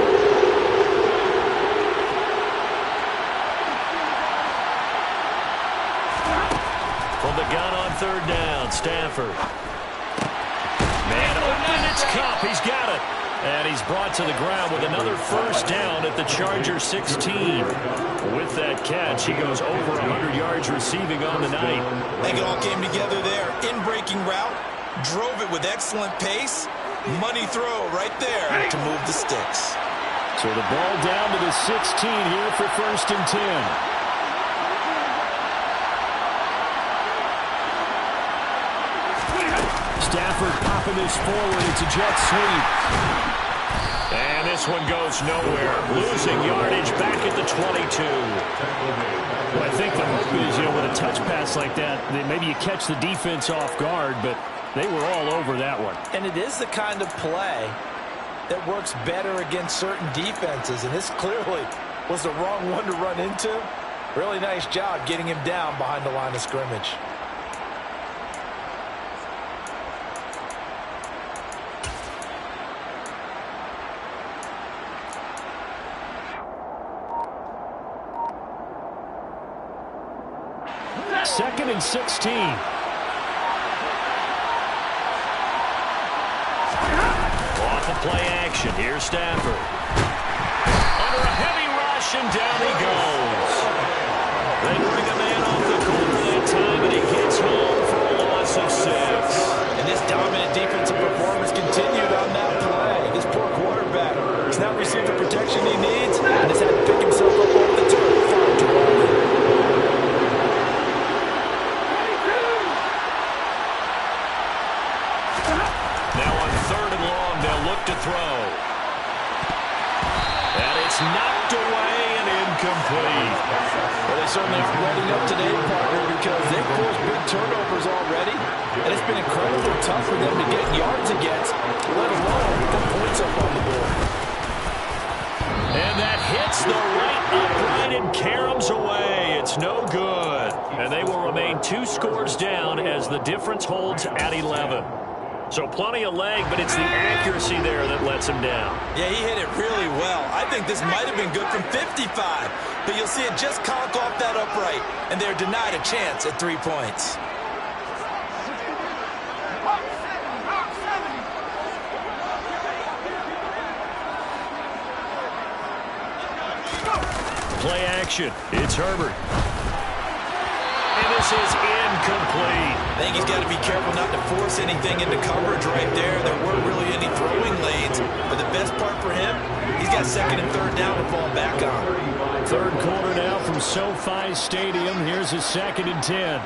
S5: From the gun on 3rd down, Stafford. Man open, it's Kupp. He's got it. And he's brought to the ground with another first down at the Chargers 16. With that catch, he goes over 100 yards receiving on the night.
S2: I think it all came together there. In-breaking route, drove it with excellent pace. Money throw right there to move the sticks.
S1: So the ball down to the 16 here for 1st and 10. Stafford popping this forward. It's a jet sweep.
S5: And this one goes nowhere. Losing yardage back at the 22.
S1: Well, I think the hope is, with a touch pass like that, that maybe you catch the defense off guard, but they were all over that one.
S4: And it is the kind of play that works better against certain defenses, and this clearly was the wrong one to run into. Really nice job getting him down behind the line of scrimmage.
S1: Second and 16.
S5: Off the play action. Here's Stafford. Under a heavy rush, and down he goes. They bring a man off the corner that time, and he gets home for a loss of 6.
S4: And this dominant defensive performance continued on that play. This poor quarterback has not received the protection he needs and has had to pick himself up off the turf far too often.
S5: To throw. And it's knocked away and incomplete.
S4: Well, they certainly certainly aren't letting up today, partner, because they've forced big turnovers already, and it's been incredibly tough for them to get yards against, let alone put points up on the board.
S5: And that hits the right upright and caroms away. It's no good. And they will remain 2 scores down as the difference holds at 11. So plenty of leg, but it's the accuracy there that lets him down.
S2: Yeah, he hit it really well. I think this might have been good from 55. But you'll see it just conk off that upright, and they're denied a chance at 3 points.
S5: Play action. It's Herbert. And this is incomplete.
S2: I think he's got to be careful not to force anything into coverage right there. There weren't really any throwing lanes. But the best part for him, he's got 2nd and 3rd down to fall back on.
S1: 3rd quarter now from SoFi Stadium. Here's a 2nd and 10.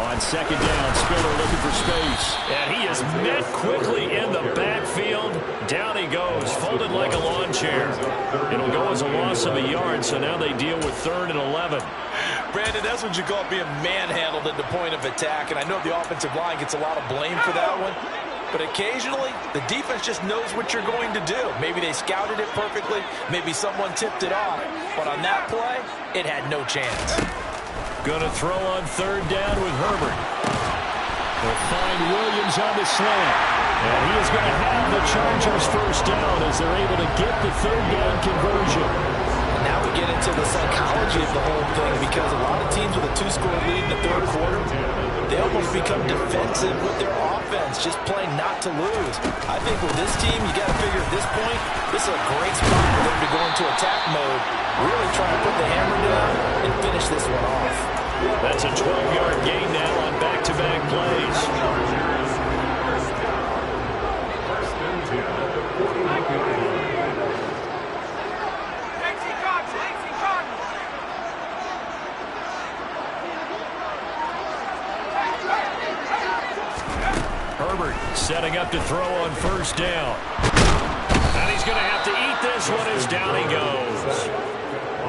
S1: On 2nd down, Spiller looking for space.
S5: And he is met quickly in the backfield. Down he goes, folded like a lawn chair. It'll go as a loss of a yard, so now they deal with 3rd and 11.
S4: Brandon, that's what you call being manhandled at the point of attack, and I know the offensive line gets a lot of blame for that one. But occasionally, the defense just knows what you're going to do. Maybe they scouted it perfectly. Maybe someone tipped it off. But on that play, it had no chance.
S1: Gonna throw on 3rd down with Herbert. They'll find Williams on the slant. And he is going to have the Chargers 1st down as they're able to get the 3rd down conversion.
S4: And now we get into the psychology of the whole thing, because a lot of teams with a 2-score lead in the 3rd quarter, they almost become defensive with their offense, just playing not to lose. I think with this team, you got to figure at this point, this is a great spot for them to go into attack mode, really try to put the hammer down and finish this one off.
S5: That's a 12-yard gain now on back-to-back plays. Herbert setting up to throw on 1st down. And he's going to have to eat this one as down he goes.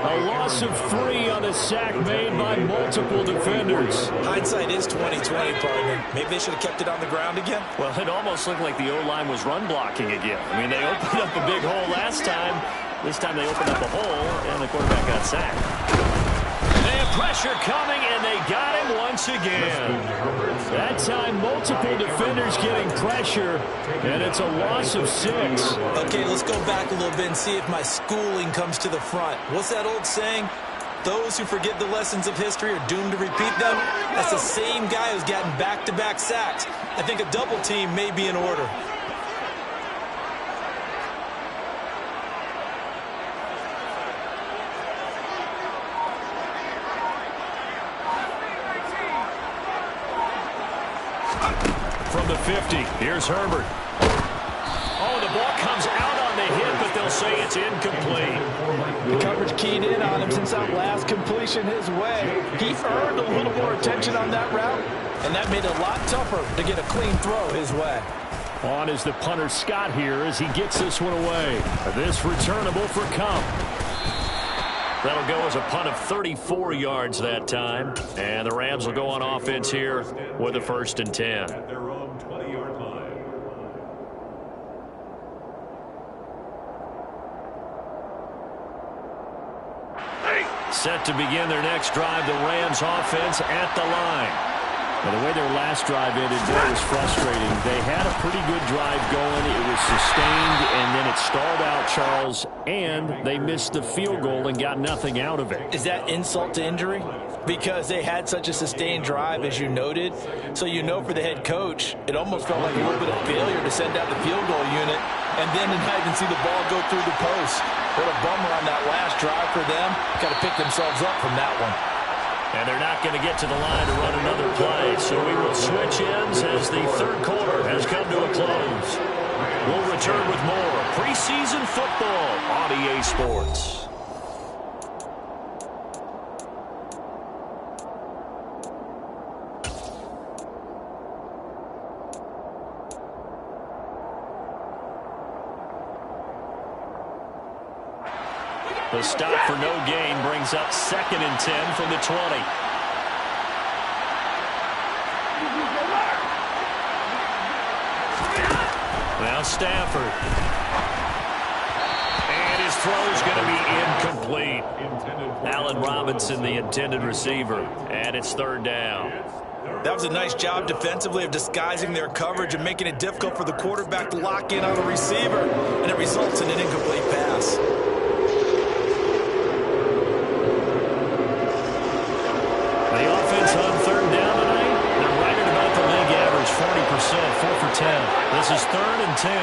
S1: A loss of 3 on a sack made by multiple defenders.
S2: Hindsight is 20/20, partner. Maybe they should have kept it on the ground again.
S5: Well, it almost looked like the O-line was run blocking again. I mean, they opened up a big hole last time. This time they opened up a hole, and the quarterback got sacked. They have pressure coming, and they got him once again.
S1: That time, multiple defenders getting pressure, and it's a loss of 6.
S2: Okay, let's go back a little bit and see if my schooling comes to the front. What's that old saying? Those who forget the lessons of history are doomed to repeat them. That's the same guy who's gotten back-to-back sacks. I think a double team may be in order.
S5: From the 50, here's Herbert. Oh, the ball comes out on the hit, but they'll say it's incomplete.
S4: The coverage keyed in on him since that last completion his way. He earned a little more attention on that route, and that made it a lot tougher to get a clean throw his way.
S1: On is the punter Scott here as he gets this one away. This returnable for Kump.
S5: That'll go as a punt of 34 yards that time. And the Rams will go on offense here with a 1st and 10.
S3: At their own 20-yard line.
S5: Set to begin their next drive, the Rams offense at the line.
S1: Well, the way their last drive ended, that was frustrating. They had a pretty good drive going. It was sustained, and then it stalled out, Charles, and they missed the field goal and got nothing out of it.
S4: Is that insult to injury? Because they had such a sustained drive, as you noted. So you know for the head coach, it almost felt like a little bit of failure to send out the field goal unit and then to not even see the ball go through the post. What a bummer on that last drive for them. Got to pick themselves up from that one.
S5: And they're not going to get to the line to run another play, so we will switch ends as the 3rd quarter has come to a close. We'll return with more preseason football on EA Sports. The stop for no gain brings up 2nd and 10 from the 20. Now Stafford. And his throw's going to be incomplete. Allen Robinson, the intended receiver. And it's 3rd down.
S2: That was a nice job defensively of disguising their coverage and making it difficult for the quarterback to lock in on the receiver. And it results in an incomplete pass.
S1: The offense on 3rd down tonight, they're right at about the league average, 40%, 4 for 10. This is 3rd and 10.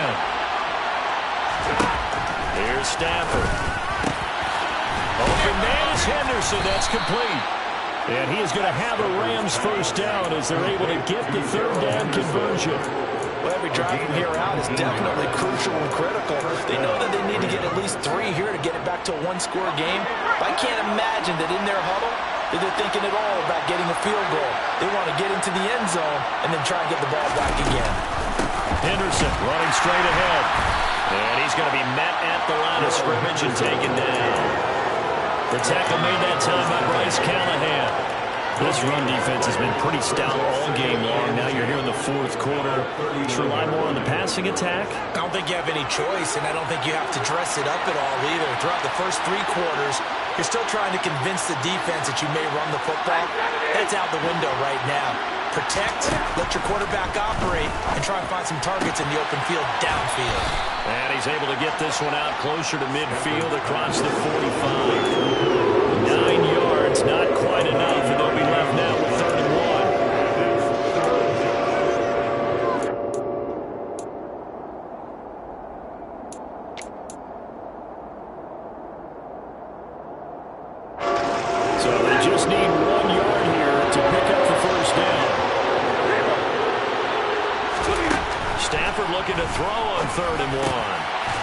S5: Here's Stafford. Open man is Henderson. That's complete.
S1: And he is going to have a Rams first down as they're able to get the 3rd down conversion.
S4: Well, every drive from here out is definitely crucial and critical. They know that they need to get at least 3 here to get it back to a one-score game. But I can't imagine that in their huddle that they're thinking at all about getting a field goal. They want to get into the end zone and then try and get the ball back again.
S5: Henderson running straight ahead. And he's going to be met at the line of scrimmage and taken down. The tackle made that time by Bryce Callahan. This run defense has been pretty stout all game long. Now you're here in the 4th quarter. Just rely more on the passing attack.
S2: I don't think you have any choice, and I don't think you have to dress it up at all either. Throughout the first 3 quarters, you're still trying to convince the defense that you may run the football. That's out the window right now. Protect, let your quarterback operate, and try and find some targets in the open field downfield.
S5: And he's able to get this one out closer to midfield across the 45. 9 yards, not quite enough, and they'll be left now with 3rd and 1.
S1: So they just need 1 yard here to pick up the first down.
S5: Stafford looking to throw on 3rd and 1.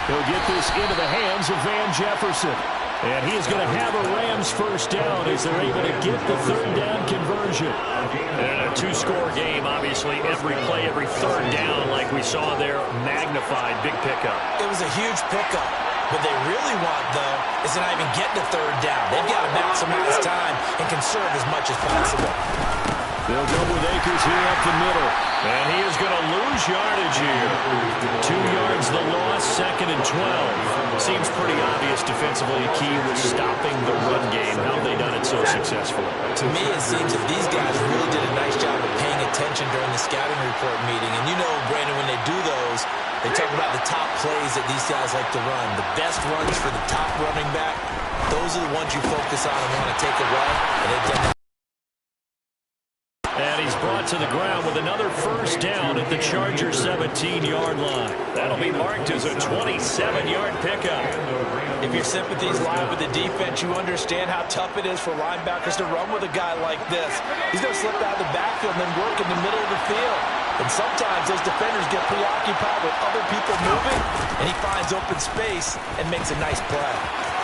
S1: He'll get this into the hands of Van Jefferson. And he is going to have a Rams first down as they're able to get the 3rd down conversion.
S5: And a 2-score game, obviously, every play, every 3rd down, like we saw there, magnified, big pickup.
S2: It was a huge pickup. What they really want, though, is to not even get to 3rd down. They've got to maximize time and conserve as much as possible.
S1: They'll go with Akers here up the middle.
S5: And he is going to lose yardage here. 2 yards the loss, 2nd and 12. Seems pretty obvious defensively. Key was stopping the run game. How have they done it so successfully?
S2: To me, it seems that these guys really did a nice job of paying attention during the scouting report meeting. And you know, Brandon, when they do those, they talk about the top plays that these guys like to run. The best runs for the top running back, those are the ones you focus on and want to take away. And they've done that.
S5: And he's brought to the ground with another first down at the Chargers' 17-yard line. That'll be marked as a 27-yard pickup.
S4: If your sympathies lie with the defense, you understand how tough it is for linebackers to run with a guy like this. He's going to slip out of the backfield and then work in the middle of the field. And sometimes those defenders get preoccupied with other people moving, and he finds open space and makes a nice play.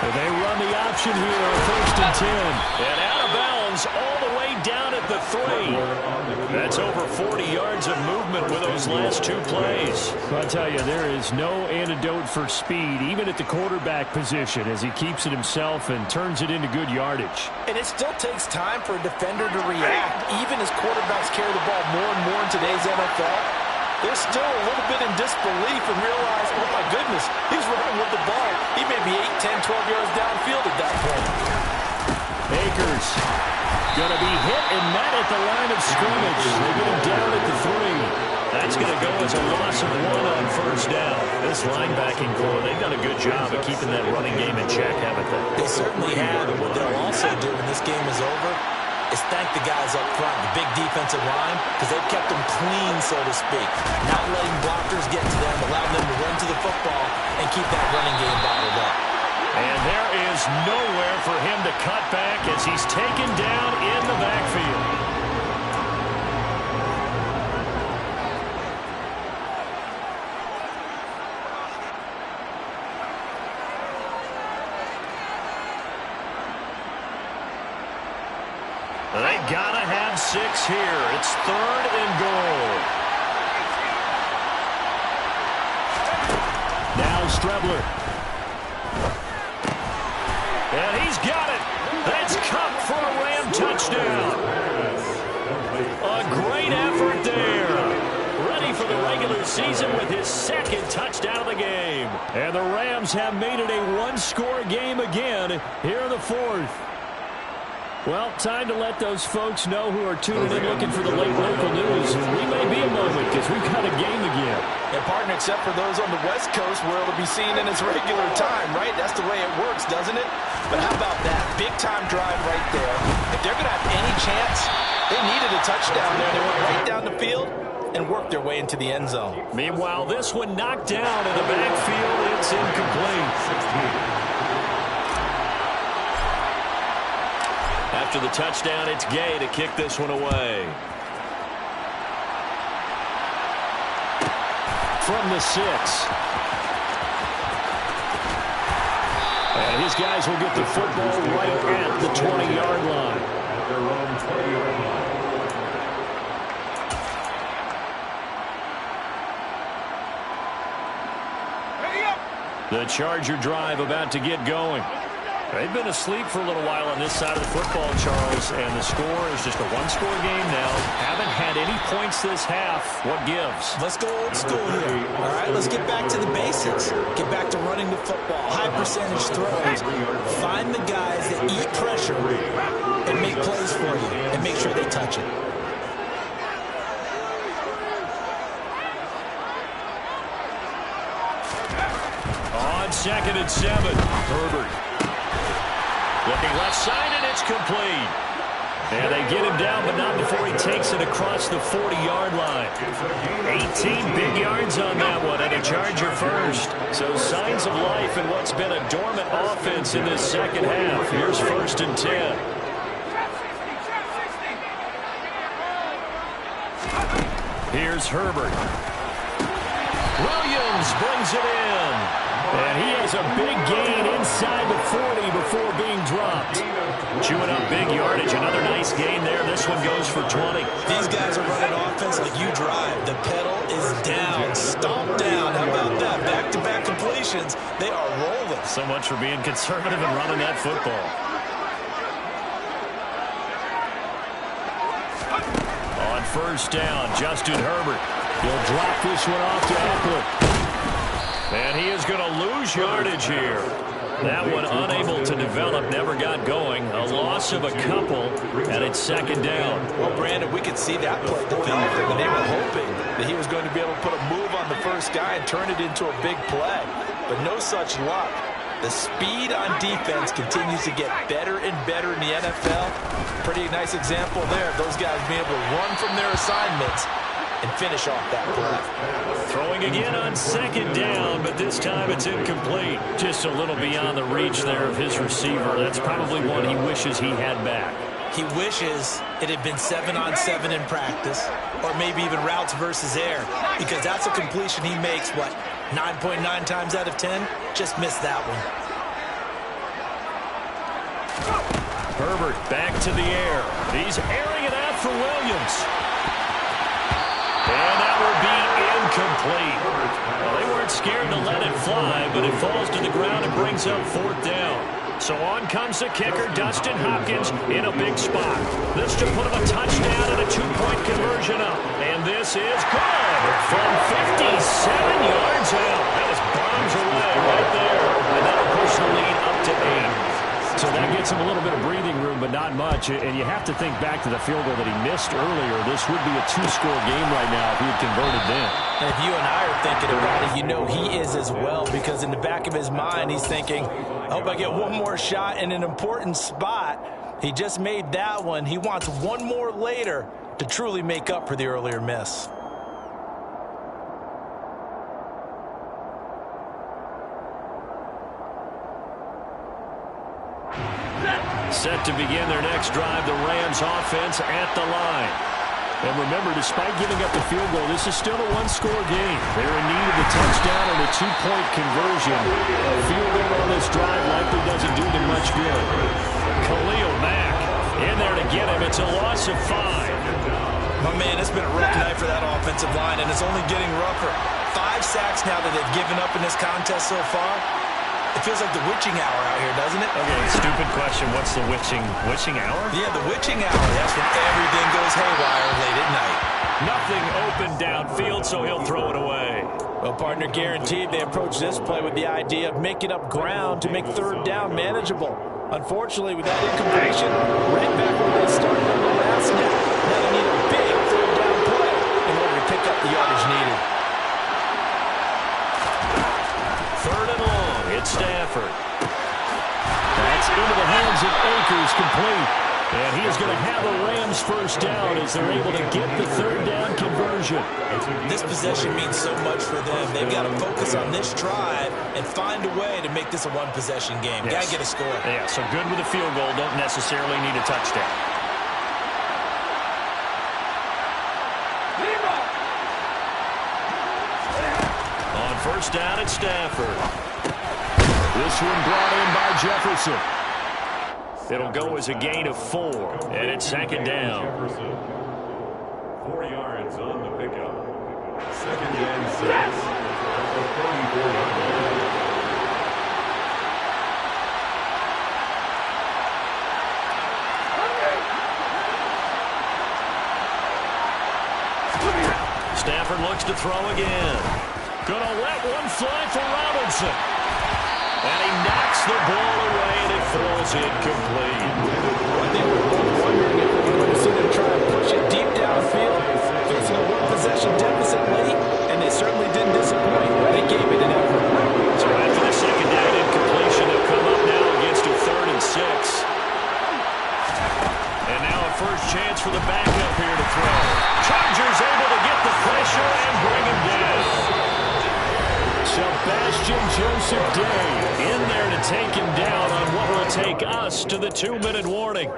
S1: And they run the option here on 1st and 10.
S5: And out of bounds all the way down at the 3. That's over 40 yards of movement with those last 2 plays.
S1: I'll tell you, there is no antidote for speed, even at the quarterback position, as he keeps it himself and turns it into good yardage.
S4: And it still takes time for a defender to react. Even as quarterbacks carry the ball more and more in today's NFL, they're still a little bit in disbelief and realize, oh my goodness, he's running with the ball. He may be 8, 10, 12 yards downfield at that point.
S1: Akers going to be hit and met at the line of scrimmage. They get him down at the 3.
S5: That's going to go as a loss of 1 on first down. This linebacking core, they've done a good job of keeping that running game in check, haven't they?
S2: They certainly have. And what they'll also do when this game is over is thank the guys up front, the big defensive line, because they've kept them clean, so to speak. Not letting blockers get to them, allowing them to run to the football and keep that running game bottled up.
S5: And there is nowhere for him to cut back as he's taken down in the backfield. They gotta have 6 here. It's 3rd and goal.
S1: Now Strebler.
S5: touchdown. A great effort there. Ready for the regular season with his second touchdown of the game. And the Rams have made it a one-score game again here in the fourth. Well, time to let those folks know who are tuning in looking for the late local news. We may be a moment because we've got a game again.
S4: And partner, except for those on the West Coast where it'll be seen in its regular time, right? That's the way it works, doesn't it? But how about that? Big-time drive right there. If they're going to have any chance, they needed a touchdown there. They went right down the field and worked their way into the end zone.
S5: Meanwhile, this one knocked down in the backfield. It's incomplete. After the touchdown, it's Gay to kick this one away. From the 6. And his guys will get the football right at the 20-yard line.
S3: At their own 20-yard line.
S5: The Charger drive about to get going. They've been asleep for a little while on this side of the football, Charles, and the score is just a one-score game now. Haven't had any points this half. What gives?
S2: Let's go old school here. All right, let's get back to the basics. Get back to running the football, high-percentage throws. Find the guys that eat pressure and make plays for you and make sure they touch it.
S5: On 2nd and 7, Herbert. Looking left side, and it's complete. And they get him down, but not before he takes it across the 40-yard line. 18 big yards on that one, and a Charger first. So signs of life in what's been a dormant offense in this second half. Here's 1st and 10. Here's Herbert. Williams brings it in. And he has a big gain inside the 40 before being dropped. Chewing up big yardage. Another nice gain there. This one goes for 20.
S2: These guys are running offense like you drive. The pedal is down. Stomp down. How about that? Back-to-back completions. They are rolling.
S5: So much for being conservative and running that football. On 1st down, Justin Herbert. He'll drop this one off to Eckler. And he is going to lose yardage here. That one unable to develop, never got going. A loss of a couple, and it's 2nd down.
S2: Well, Brandon, we could see that play developing, and they were hoping that he was going to be able to put a move on the first guy and turn it into a big play. But no such luck. The speed on defense continues to get better and better in the NFL. Pretty nice example there of those guys being able to run from their assignments and finish off that play.
S5: Throwing again on 2nd down, but this time it's incomplete. Just a little beyond the reach there of his receiver. That's probably one he wishes he had back.
S2: He wishes it had been 7-on-7 in practice, or maybe even routes versus air, because that's a completion he makes, 9.9 times out of 10? Just missed that one.
S5: Herbert back to the air. He's airing it out for Williams. And that will be incomplete. Well, they weren't scared to let it fly, but it falls to the ground and brings up 4th down. So on comes the kicker, Dustin Hopkins, in a big spot. This to put him a touchdown and a 2-point conversion up. And this is good from 57 yards out. That was bombs away right there. And that'll push the lead up to 8. So that gets him a little bit of breathing room, but not much. And you have to think back to the field goal that he missed earlier. This would be a 2-score game right now if he had converted then.
S2: And if you and I are thinking about it, you know he is as well, because in the back of his mind, he's thinking, I hope I get one more shot in an important spot. He just made that one. He wants one more later to truly make up for the earlier miss.
S5: Set to begin their next drive, the Rams offense at the line. And remember, despite giving up the field goal, this is still a one-score game. They're in need of the touchdown and a 2-point conversion. A field goal on this drive likely doesn't do them much good. Khalil Mack in there to get him. It's a loss of 5.
S2: My man, it's been a rough night for that offensive line, and it's only getting rougher. 5 sacks now that they've given up in this contest so far. It feels like the witching hour out here, doesn't it?
S5: Okay, stupid question. What's the witching hour?
S2: Yeah, the witching hour. That's when everything goes haywire late at night.
S5: Nothing open downfield, so he'll throw it away.
S4: Well, partner, guaranteed they approach this play with the idea of making up ground to make third down manageable. Unfortunately, with that incompletion, right back where they started on the last snap. Now they need a big third down play in order to pick up the yardage needed.
S5: Third and long, it's Stafford. That's into the hands of Akers, complete. And he is going to have a Rams first down as they're able to get the third down conversion.
S2: This possession means so much for them. They've got to focus on this drive and find a way to make this a one-possession game.
S5: Yes.
S2: Got to get a score.
S5: Yeah, so good with a field goal. Don't necessarily need a touchdown. On first down, it's Stafford.
S1: This one brought in by Jefferson.
S5: It'll go as a gain of 4, and it's second down.
S3: Jefferson, 4 yards on the pickup. Second and 6 at the 34-yard line.
S5: Stafford looks to throw again. Gonna let one fly for Robinson. And he knocks the ball away, and it falls incomplete.
S4: I think we're both wondering if we're going to see them try and push it deep downfield, facing a one-possession deficit late, and they certainly didn't disappoint. They gave it an effort.
S5: So after the second down incompletion, they'll come up now against a 3rd and 6. And now a first chance for the backup here to throw. Chargers able to get the pressure and bring him down.
S1: Sebastian Joseph Day in there to take him down on what will take us to the 2-minute warning.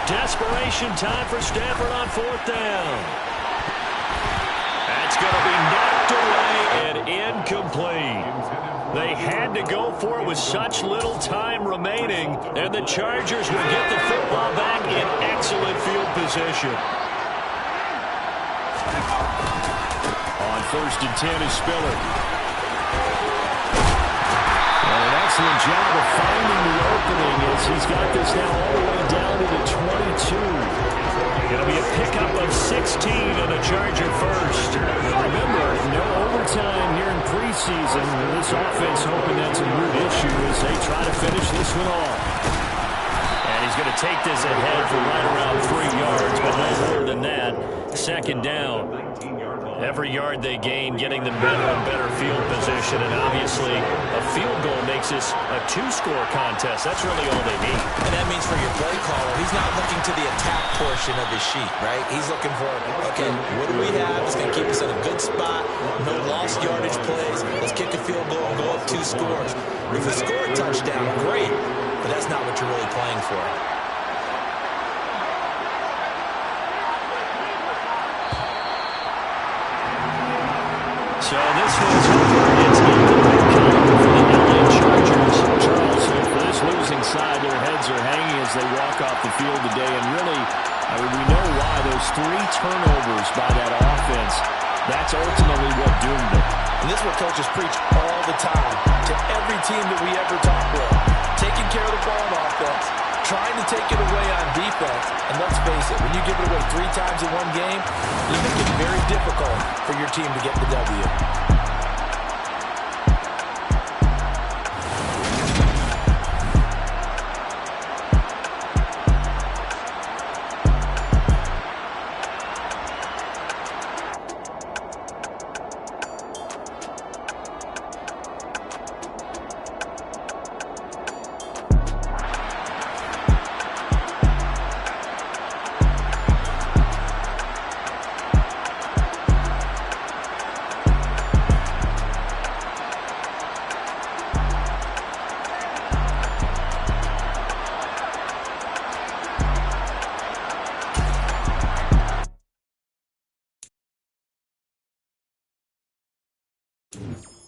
S5: Desperation time for Stafford on 4th down. That's going to be knocked away and incomplete. They had to go for it with such little time remaining, and the Chargers will get the football back in excellent field position.
S1: On 1st and 10 is Spiller. And an excellent job of finding the opening as he's got this now all the way down to the 22.
S5: Going to be a pickup of 16 and a Charger first.
S1: Remember, no overtime here in preseason. This offense hoping that's a root issue as they try to finish this one off.
S5: And he's going to take this ahead for right around 3 yards, but no more than that. Second down. Every yard they gain, getting them better and better field position, and obviously a field goal makes this a 2-score contest. That's really all they need.
S2: And that means for your play caller, he's not looking to the attack portion of his sheet, right? He's looking for, okay, what do we have? It's going to keep us in a good spot. No lost yardage plays. Let's kick a field goal and go up 2 scores. If we score a touchdown, great, but that's not what you're really playing for.
S5: So this one's over. It's incomplete for the LA Chargers.
S1: Charles, for this losing side, their heads are hanging as they walk off the field today. And really, I mean, we know why. Those 3 turnovers by that offense, that's ultimately what doomed them.
S4: And this is what coaches preach all the time to every team that we ever talk with. Taking care of the ball on offense, trying to take it away on defense. And let's face it, when you give it away 3 times in one game, you make it very difficult for your team to get the W.
S3: Herbert.